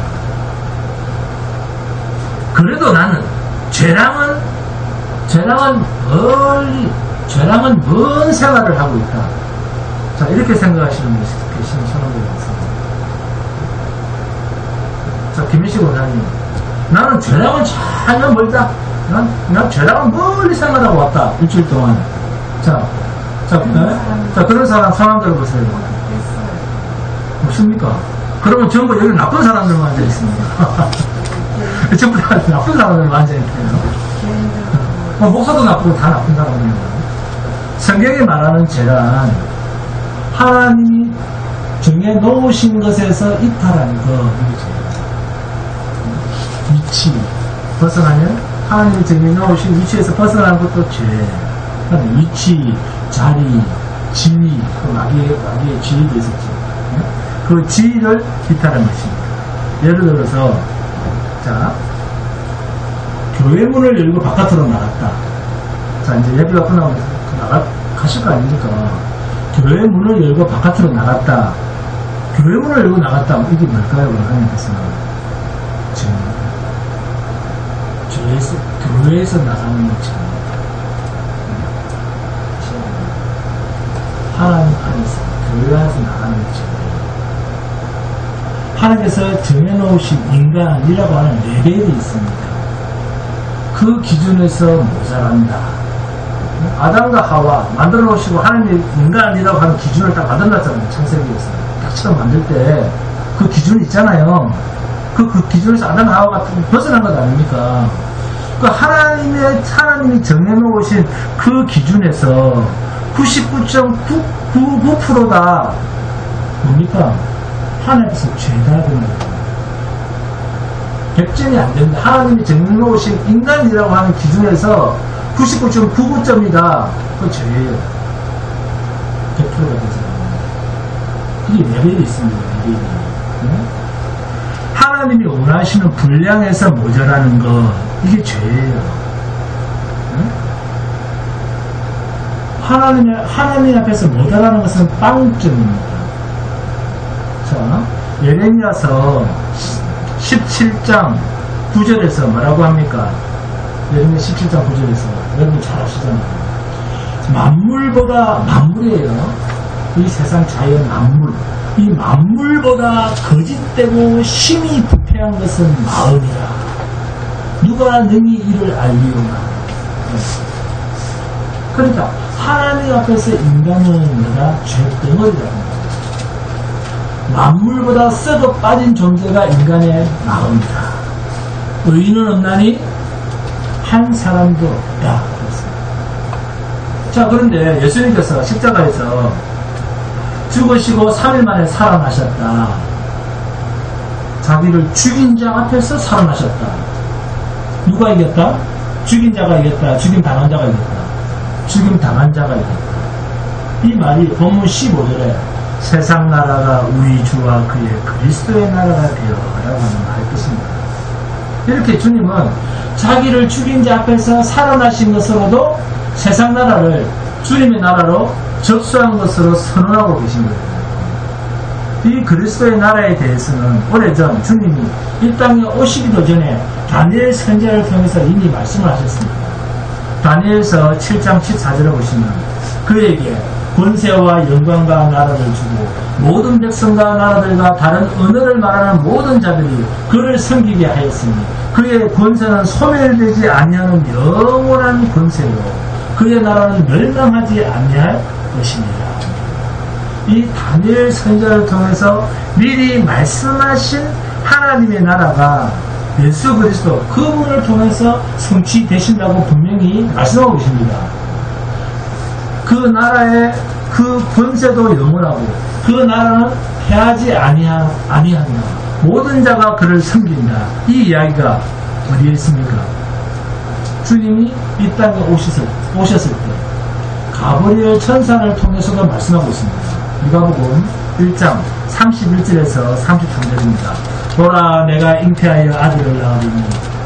그래도 나는 죄랑은 먼 생활을 하고 있다. 자, 이렇게 생각하시는 분이 계시는 사람들이 있습니다. 자, 김희식 원장님, 나는 죄랑은 전혀 멀다. 난 죄랑은 멀리 생활하고 왔다. 일주일 동안. 자, 그런 사람 들어보세요. 없습니까? 그러면 전부 여기 나쁜 사람들만 앉아있습니다. 전부 다 나쁜 사람들만 앉아있대요. 목사도 나쁘고 다 나쁜 사람들입니다. 성경이 말하는 죄란 하나님이 정해놓으신 것에서 이탈한 것, 이게 죄예요. 위치 벗어나면 하나님이 정해놓으신 위치에서 벗어나는 것도 죄. 위치, 자리, 지위, 그 마귀의 지위도 있었죠. 그 지위를 이탈한 것입니다. 예를 들어서 자, 교회 문을 열고 바깥으로 나갔다. 자, 이제 예배가 끝나고 가실 거 아닙니까? 교회 문을 열고 바깥으로 나갔다. 교회 문을 열고 나갔다. 이게 뭘까요? 하나님께서 교회에서 나가는 것처럼 하나님 안에서 교회 안에서 나가는 것처럼 하나님께서 정해놓으신 인간이라고 하는 레벨이 있습니다. 그 기준에서 모자란다. 아담과 하와 만들어 놓으시고 하나님의 인간이라고 하는 기준을 딱 만들어놨잖아요. 창세기에서 딱 처음 만들 때 그 기준이 있잖아요. 그 기준에서 아담과 하와가 벗어난 것 아닙니까? 그 하나님이 정해놓으신 그 기준에서 99.999%가 뭡니까? 하나님께서 죄다 되는 거예요. 100점이 안 됩니다. 하나님이 정해놓으신 인간이라고 하는 기준에서 99.99점이다. 그 죄예요. 100%가 되지 않습니다. 이게 레벨이 있습니다. 레벨이. 네? 하나님이 원하시는 분량에서 모자라는 것, 이게 죄예요. 네? 하나님 앞에서 모자라는 것은 빵점입니다. 자, 예레미야서 17장 9절에서 뭐라고 합니까? 예레미야 17장 9절에서 여러분 잘 아시잖아요. 만물이에요. 이 세상 자연 만물. 이 만물보다 거짓되고 심히 부패한 것은 마음이라. 누가 능히 이를 알리오나. 그러니까 하나님 앞에서 인간은 내가 죄덩어리라고 합니다. 만물보다 썩어 빠진 존재가 인간의 마음이다. 의인은 없나니 한 사람도 없다. 그랬습니다. 자, 그런데 예수님께서 십자가에서 죽으시고 3일 만에 살아나셨다. 자기를 죽인 자 앞에서 살아나셨다. 누가 이겼다? 죽인 자가 이겼다. 죽임 당한 자가 이겼다. 죽임 당한 자가 이겼다. 이 말이 본문 15절에 세상 나라가 우리 주와 그의 그리스도의 나라가 되어라고 하는 말을 뜻입니다. 이렇게 주님은 자기를 죽인 자 앞에서 살아나신 것으로도 세상 나라를 주님의 나라로 접수한 것으로 선언하고 계신 거예요. 이 그리스도의 나라에 대해서는 오래전 주님이 이 땅에 오시기도 전에 다니엘 선지자를 통해서 이미 말씀을 하셨습니다. 다니엘서 7장 14절에 보시면 그에게 권세와 영광과 나라를 주고 모든 백성과 나라들과 다른 언어를 말하는 모든 자들이 그를 섬기게 하였으니 그의 권세는 소멸되지 아니하는 영원한 권세요 그의 나라는 멸망하지 아니할 것입니다. 이 다니엘 선지자를 통해서 미리 말씀하신 하나님의 나라가 예수 그리스도 그분을 통해서 성취되신다고 분명히 말씀하고 계십니다. 그 나라의 그 권세도 영원하고 그 나라는 패하지 아니한다. 모든 자가 그를 섬긴다. 이 이야기가 어디에 있습니까? 주님이 이 땅에 오셨을 때 가브리엘 천사를 통해서도 말씀하고 있습니다. 누가복음 1장 31절에서 33절입니다. 보라 내가 잉태하여 아들을 낳으리니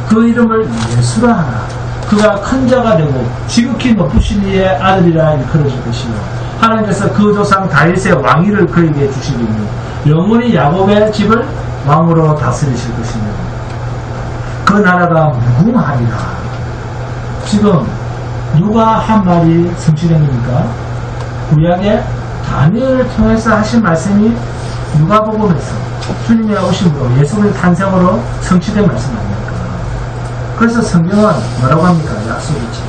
그 이름을 예수라 하라. 그가 큰 자가 되고 지극히 높으신 이의 아들이라 일컬어질 것이요 하나님께서 그 조상 다윗의 왕위를 그에게 주시리니 영원히 야곱의 집을 왕으로 다스리실 것이며 그 나라가 무궁하리라. 지금 누가 한 말이 성취된 겁니까? 구약의 다니엘을 통해서 하신 말씀이 누가복음에서 주님의 오심으로 예수의 탄생으로 성취된 말씀 아닙니까? 그래서 성경은 뭐라고 합니까? 약속이지.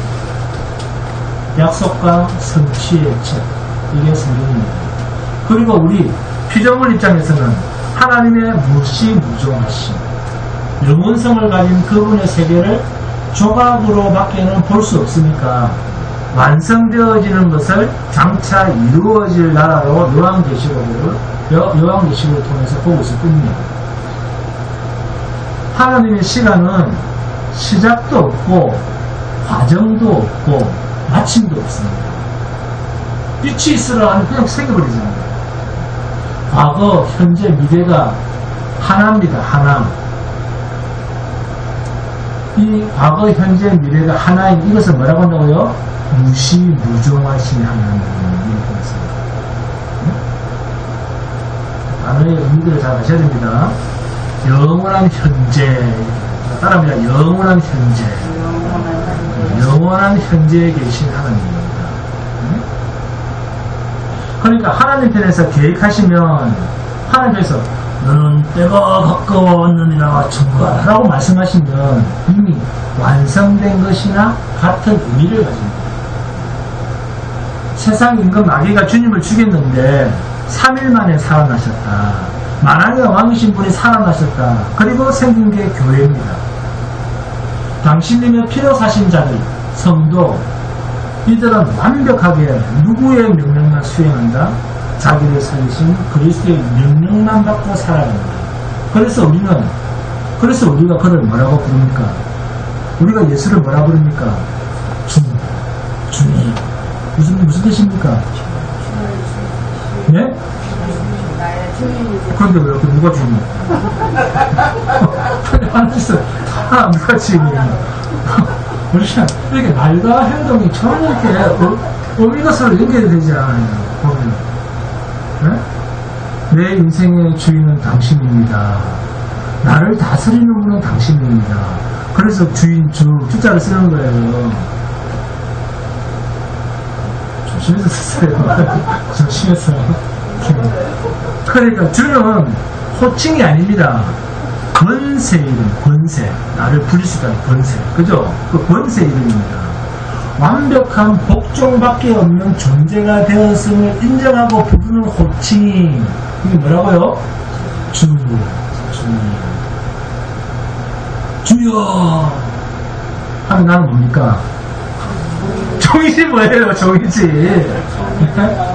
약속과 성취의 책. 이게 성경입니다. 그리고 우리 피조물 입장에서는 하나님의 무시무종하심, 영원성을 가진 그분의 세계를 조각으로 밖에는 볼 수 없으니까 완성되어지는 것을 장차 이루어질 나라로 요한계시록을 통해서 보고 있을 뿐입니다. 하나님의 시간은 시작도 없고 과정도 없고 마침도 없습니다. 빛이 있으라 하면 그냥 생겨버리잖아요. 과거, 현재, 미래가 하나입니다. 하나. 이 과거, 현재, 미래가 하나인 이것을 뭐라고 한다고요? 무시무종하신 하나님. 이렇게 했습니다. 단어의 의미들을 잘 아셔야 됩니다. 영원한 현재. 따라합니다. 영원한 현재. 영원한 현재에 계신 하나님입니다. 그러니까 하나님 편에서 계획하시면 하나님께서 너는 때가 가까웠느니라 청구하라 라고 말씀하시면 이미 완성된 것이나 같은 의미를 가집니다. 세상 임금 마귀가 주님을 죽였는데 3일 만에 살아나셨다. 만왕의 왕이신 분이 살아나셨다. 그리고 생긴 게 교회입니다. 당신님의 피로 사신 자들, 성도, 이들은 완벽하게 누구의 명령만 수행한다? 자기를 살리신 그리스도의 명령만 받고 살아갑니다. 그래서 우리가 그를 뭐라고 부릅니까? 우리가 예수를 뭐라 부릅니까? 주님. 무슨 뜻입니까? 예? 그런데 왜 누가 주님? 하나님께서 다 누가 주님이야? 우리가 이렇게 말과 행동이 전혀 이렇게 의미가 서로 연결이 되지 않아요. 보면. 네? 내 인생의 주인은 당신입니다. 나를 다스리는 분은 당신입니다. 그래서 주자를 쓰는 거예요. 조심해서 쓰세요. 조심해서. 그러니까 주는 호칭이 아닙니다. 권세 이름, 권세. 나를 부릴 수 있다는 권세. 그죠? 그 권세 이름입니다. 완벽한 복종밖에 없는 존재가 되었음을 인정하고 부르는 호칭이, 이게 뭐라고요? 주여! 하면 나는 뭡니까? 종이지 뭐예요, 종이지.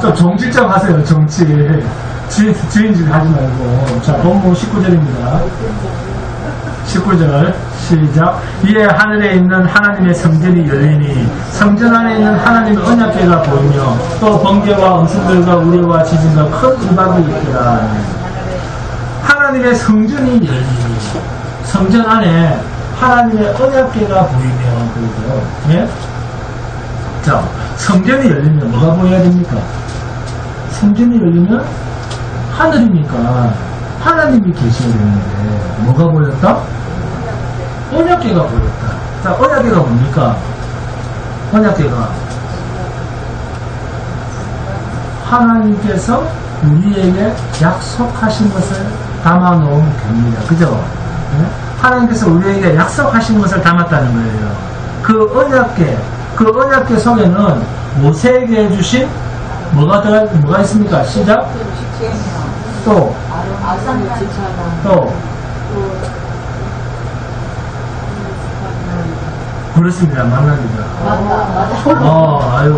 좀 종질 좀 하세요, 종질. 주인질 하지 말고. 자, 본문 19절입니다. 19절 시작. 이에 하늘에 있는 하나님의 성전이 열리니 성전 안에 있는 하나님의 언약궤가 보이며 또 번개와 음성들과 우레와 지진과 큰 이박이 있더라. 하나님의 성전이 열리니 성전 안에 하나님의 언약궤가 보이며 그러죠. 예? 자, 성전이 열리면 뭐가 보여야 됩니까? 성전이 열리면 하늘이니까 하나님이 계셔야 되는데 뭐가 보였다? 언약궤가 보였다. 자, 언약궤가 뭡니까? 언약궤가 하나님께서 우리에게 약속하신 것을 담아놓은 괴입니다. 그죠? 네? 하나님께서 우리에게 약속하신 것을 담았다는 거예요. 그 언약궤 속에는 모세에게 해주신 뭐가 있습니까? 시작. 또 그렇습니다. 만납니다. 아유,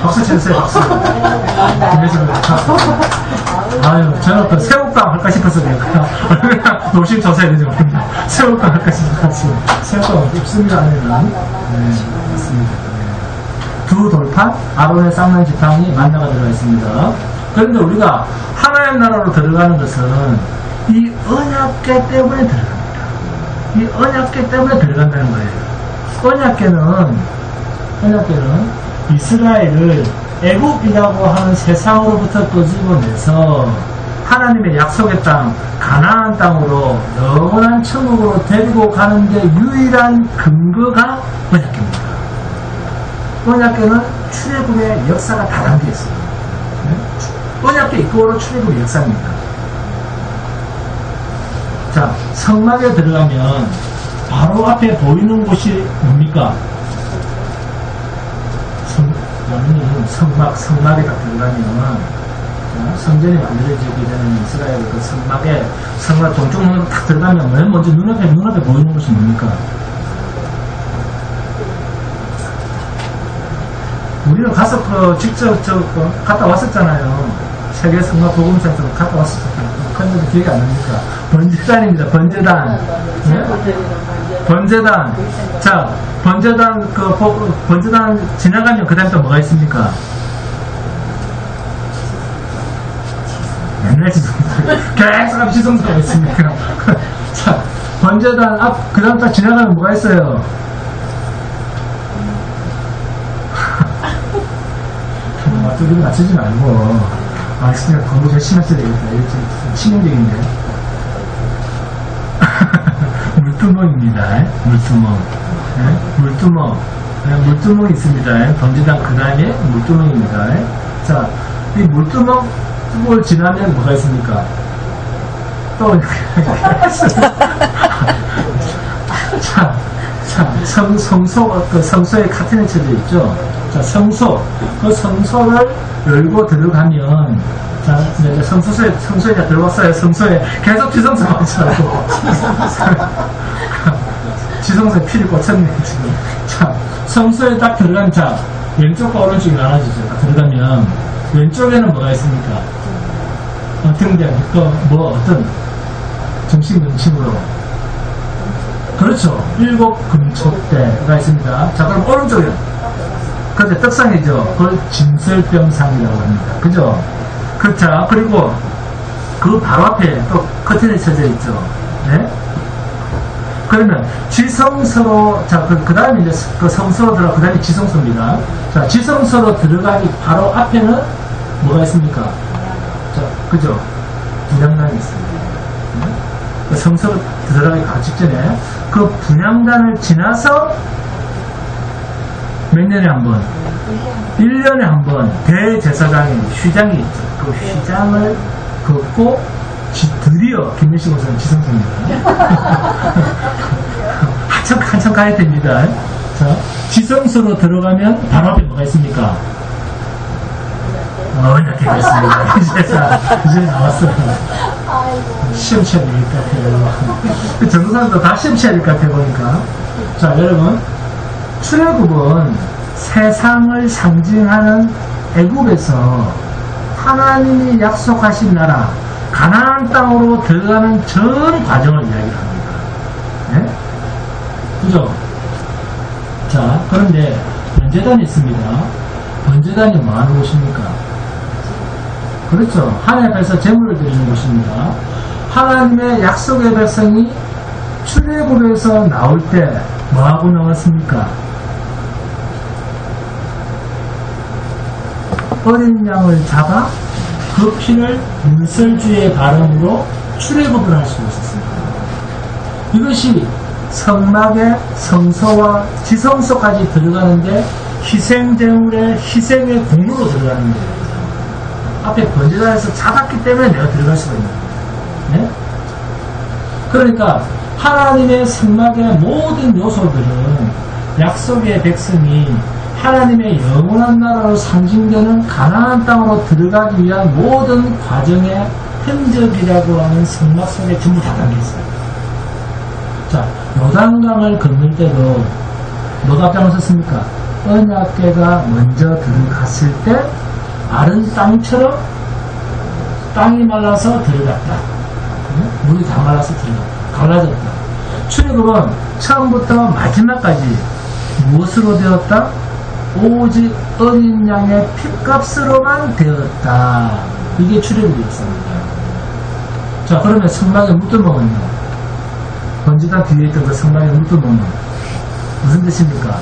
박수 쳐주세요, 박수. 아유, 저는 그 새우깡 할까 싶어서 그냥 노심 저세요, 그죠? 새우깡 할까 싶어서 새우깡 없습니다, 안에는. 네, 맞습니다. 두 돌판, 아론의 쌍난 지팡이, 만나가 들어가 있습니다. 그런데 우리가 하나님 나라로 들어가는 것은 이 언약궤 때문에 들어갑니다. 이 언약궤 때문에 들어간다는 거예요. 언약궤는 이스라엘을 애굽이라고 하는 세상으로부터 끄집어내서 하나님의 약속의 땅 가나안 땅으로 영원한 천국으로 데리고 가는 데 유일한 근거가 언약궤입니다. 언약궤는 출애굽의 역사가 다 담겨 있어요. 언약궤 이꼬로 출애굽의 역사입니다. 자, 성막에 들어가면 바로 앞에 보이는 곳이 뭡니까? 성막에 딱 들어가면 성전이 만들어지기 전에 이스라엘 그 성막 동쪽으로 딱 들어가면 맨 먼저 눈앞에 보이는 곳이 뭡니까? 우리는 가서 직접 갔다 왔었잖아요. 세계 성막 복음센터 갔다 왔었잖아요. 근데 기억이 안 납니까? 번제단입니다. 번제단. 네? 번제단. 자, 번제단 지나가면 그 다음에 또 뭐가 있습니까? 맨날 지성소가 계속 앞 지성소가 있습니까? 자, 번제단 앞, 그 다음 딱 지나가면 뭐가 있어요? 맞추지 말고. 진짜 공부 열심히 했어야 되겠다. 치명적인데. 물두멍입니다. 물두멍. 네? 물두멍. 네, 물두멍이 있습니다. 번지단 그 다음에 물두멍입니다. 자, 이 물두멍을 지나면 뭐가 있습니까? 또, 자, 성소에 카텐이 쳐져 있죠? 자, 성소. 그 성소를 열고 들어가면, 자, 이제 성소에 다 들어왔어요. 성소에 계속 지성소 맞춰고. 지성소에 피를 꽂혔네, 지금. 자, 성소에 딱 들어가면, 자, 왼쪽과 오른쪽이 나눠지죠. 들어가면, 왼쪽에는 뭐가 있습니까? 등대, 어떤 정식 명칭으로. 그렇죠. 7금촉대가 있습니다. 자, 그럼 오른쪽에. 그런데 떡상이죠. 그걸 진설병상이라고 합니다. 그죠? 그렇죠. 그리고 그 바로 앞에 또 커튼이 쳐져 있죠. 네? 그러면 지성소로, 자, 그 다음에 이제 그 성소로 들어가, 그 다음에 지성소입니다. 자, 지성소로 들어가기 바로 앞에는 뭐가 있습니까? 자, 그죠? 분향단이 있습니다. 네? 성소로 들어가기 바로 직전에 그 분향단을 지나서 몇 년에 한 번? 1년에 한 번 대제사장이 휘장이 있죠. 그 휘장을 걷고 드디어 김민식 원사는 지성소입니다. 한참 가야 됩니다. 자, 지성소로 들어가면 바로 앞에 뭐가 있습니까? 이렇게 됐습니다. 이제 나왔어요. 시험 쳐야 될 것 같아요. 전도사님도 다 시험 쳐야 될 것 같아요, 보니까. 자, 여러분. 출애굽은 세상을 상징하는 애굽에서 하나님이 약속하신 나라, 가나안 땅으로 들어가는 전 과정을 이야기합니다. 네? 그죠? 자, 그런데 번제단이 있습니다. 번제단이 뭐 하는 곳입니까? 그렇죠. 하나님 앞에서 제물을 드리는 곳입니다. 하나님의 약속의 백성이 출애굽에서 나올 때 뭐하고 나왔습니까? 어린 양을 잡아 그 피를 문설주의 발음으로 출애굽을 할 수 있었습니다. 이것이 성막의 성소와 지성소까지 들어가는데 희생제물의 희생의 공로로 들어가는 거예요. 앞에 번제단에서 잡았기 때문에 내가 들어갈 수가 있는 거예요. 네? 그러니까 하나님의 성막의 모든 요소들은 약속의 백성이 하나님의 영원한 나라로 상징되는 가나안 땅으로 들어가기 위한 모든 과정의 흔적이라고 하는 성막 속에 전부 다 담겨있어요. 자, 요단강을 건널 때도 뭐가 앞장섰습니까? 언약궤가 먼저 들어갔을 때 마른 땅처럼 땅이 말라서 들어갔다. 물이 다 말라서 들어갔다. 갈라졌다. 출애굽은 처음부터 마지막까지 무엇으로 되었다? 오직 어린 양의 핏값으로만 되었다. 이게 출애굽이었습니다. 자, 그러면 성막의 물두멍은요? 번지단 뒤에 있던 그 성막의 물두멍은 무슨 뜻입니까?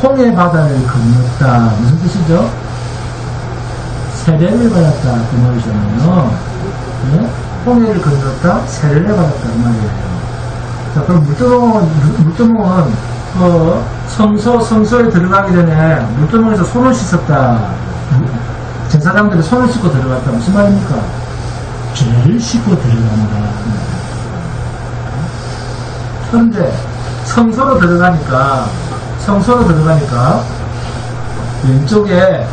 홍해 바다를 건넜다. 무슨 뜻이죠? 세례를 받았다. 그 말이잖아요. 네? 홍해를 건넜다. 세례를 받았다. 그 말이에요. 자, 그럼 물두멍은 성소에 들어가기 전에 물두멍에서 손을 씻었다. 제사장들이 손을 씻고 들어갔다. 무슨 말입니까? 죄를 씻고 들어간다. 그런데 성소로 들어가니까 왼쪽에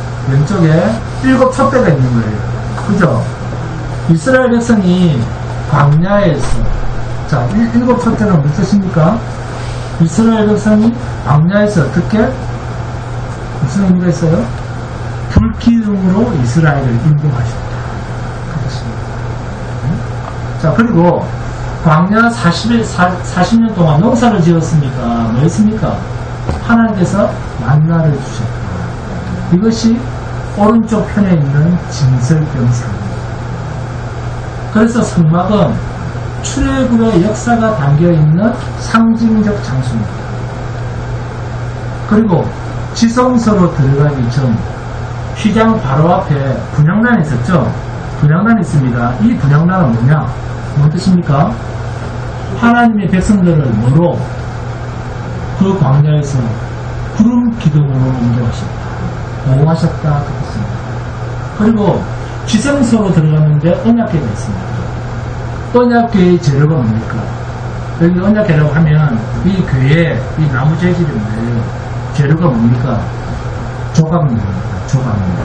7 촛대가 있는 거예요. 그죠? 이스라엘 백성이 광야에서, 자, 7 촛대는 무슨 뜻입니까? 이스라엘 백성이 광야에서 어떻게? 무슨 의미가 있어요? 불기둥으로 이스라엘을 인도하셨다. 그렇습니다. 자, 그리고 광야 40년 동안 농사를 지었으니까 뭐 했습니까? 하나님께서 만나를 주셨다. 이것이 오른쪽 편에 있는 진설병상입니다. 그래서 성막은 출애굽의 역사가 담겨있는 상징적 장소입니다. 그리고 지성소로 들어가기 전 휘장 바로 앞에 분향단이 있었죠. 분향단이 있습니다. 이 분향단은 뭐냐? 뭔 뜻입니까? 하나님의 백성들을 뭐로? 그 광야에서 구름 기둥으로 옮겨가셨다. 보호하셨다. 그 뜻입니다. 그리고 지성소로 들어갔는데 언약궤가 있습니다. 언약궤의 재료가 뭡니까? 여기 언약궤라고 하면 이 궤에 이 나무 재질이 뭐예요? 재료가 뭡니까? 조각목입니다. 조각목.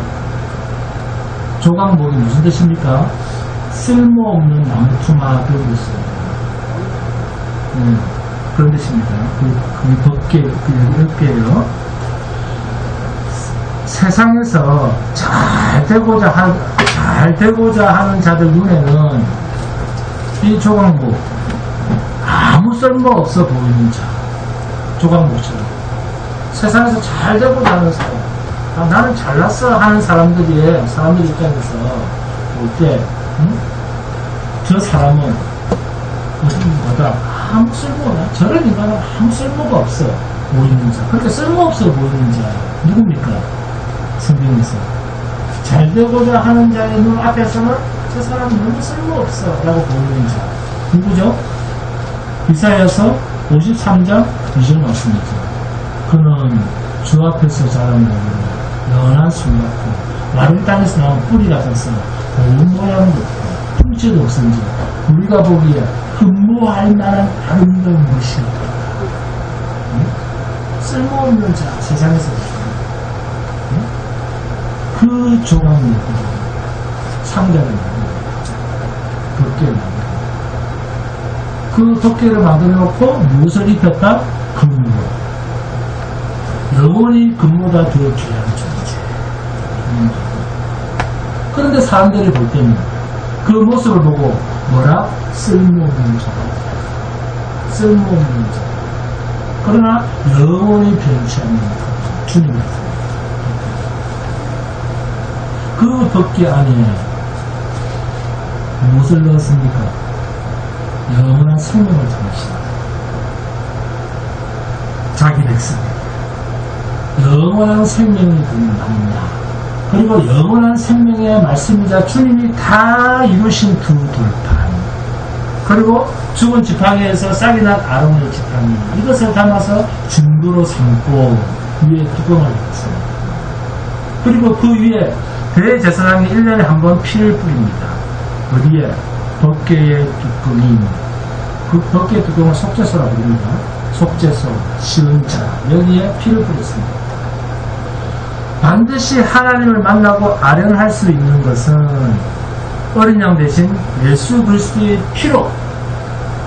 조각목이 무슨 뜻입니까? 쓸모없는 나무 투막을 있습니다. 그런 뜻입니다. 그 덮개, 그 덮개요. 세상에서 잘 되고자 하는 자들 눈에는 이 조각목, 아무 쓸모없어 보이는 자, 조각목처럼. 세상에서 잘 되고자 하는 사람, 나는 잘났어 하는 사람들 입장에서 볼 때, 저 사람은 뭐다, 아무 쓸모가, 저런 인간은 아무 쓸모가 없어 보이는 자. 그렇게 쓸모없어 보이는 자, 누굽니까? 성경에서. 잘 되고자 하는 자의 눈 앞에서는 저 사람은 너무 쓸모없어 라고 보이는 자. 누구죠? 이사야서 53장 2절 말씀이죠. 그는 주 앞에서 자란 나무로 연한 숨 같고 마른 땅에서 나온 뿌리 같아서 고운 모양도 없고 품질도 없은지 우리가 보기에 흠모할 만한 아름다운 것이었다. 쓸모없는 자, 세상에서 그 조각을 상자를 만들고 덮개를 만들고 그 덮개를 만들어 놓고 무엇을 입혔다? 금으로. 영원히 금보다 더 귀한 존재. 그런데 사람들이 볼 때는 그 모습을 보고 뭐라? 쓸모없는 자. 쓸모없는 자. 그러나 영원히 변치 않는 주님입니다. 그 덮개 안에 무엇을 넣었습니까? 영원한 생명을 담으시다. 자기 백성. 영원한 생명이 남는다. 그리고 영원한 생명의 말씀이자 주님이 다 이루신 두 돌판. 그리고 죽은 지팡이에서 싹이 난 아론의 지팡이. 이것을 담아서 증거로 삼고 위에 뚜껑을 냈습니다. 그리고 그 위에 대제사장이 1년에 한 번 피를 뿌립니다. 어디에? 덮개의 뚜껑이. 그 덮개의 뚜껑을 속죄소라고 부릅니다. 속죄소, 시은자, 여기에 피를 뿌렸습니다. 반드시 하나님을 만나고 아련할 수 있는 것은 어린 양 대신 예수 그리스도의 피로,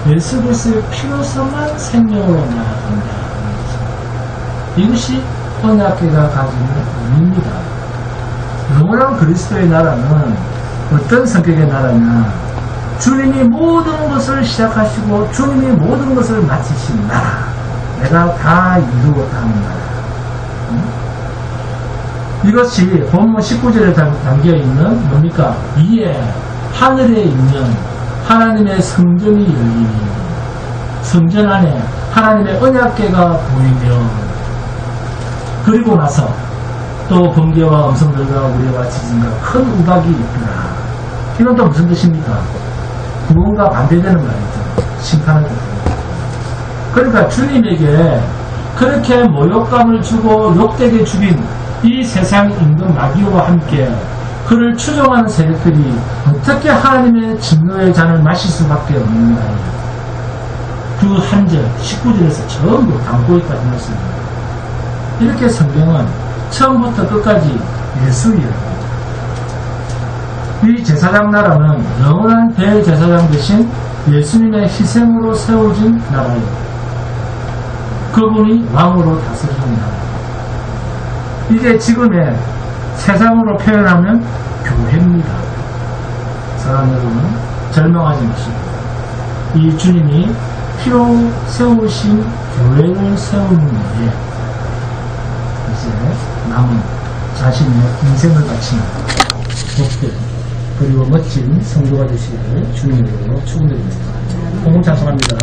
예수 그리스도의 피로서만 생명으로 나아간다. 이것이 언약궤가 가지는 의미입니다. 영원한 그리스도의 나라는 어떤 성격의 나라냐? 주님이 모든 것을 시작하시고 주님이 모든 것을 마치신 나라. 내가 다 이루었다 하는 나라. 이것이 본문 19절에 담겨있는 뭡니까? 위에 하늘에 있는 하나님의 성전이 열리니 성전 안에 하나님의 언약궤가 보이며 그리고 나서 또 번개와 음성들과 우레와 지진과 큰 우박이 있더라. 이건 또 무슨 뜻입니까? 구원과 반대되는 말이죠. 심판을 뜻입니다. 그러니까 주님에게 그렇게 모욕감을 주고 욕되게 죽인 이 세상 임금 마귀와 함께 그를 추종하는 세력들이 어떻게 하나님의 증거의 잔을 마실 수밖에 없는가. 그 한 절 19절에서 전부 담고 있다는 말씀입니다. 이렇게 성경은 처음부터 끝까지 예수이라고. 이 제사장 나라는 영원한 대제사장 대신 예수님의 희생으로 세워진 나라예요. 그분이 왕으로 다스리는 나라. 이게 지금의 세상으로 표현하면 교회입니다. 사랑 여러분, 절망하지 마시고 이 주님이 피로 세우신 교회를 세우는 일에 이제 남은 자신의 인생을 바치는 복들 그리고 멋진 성도가 되시기를 주님으로 축원드립니다. 공을 찬송합니다.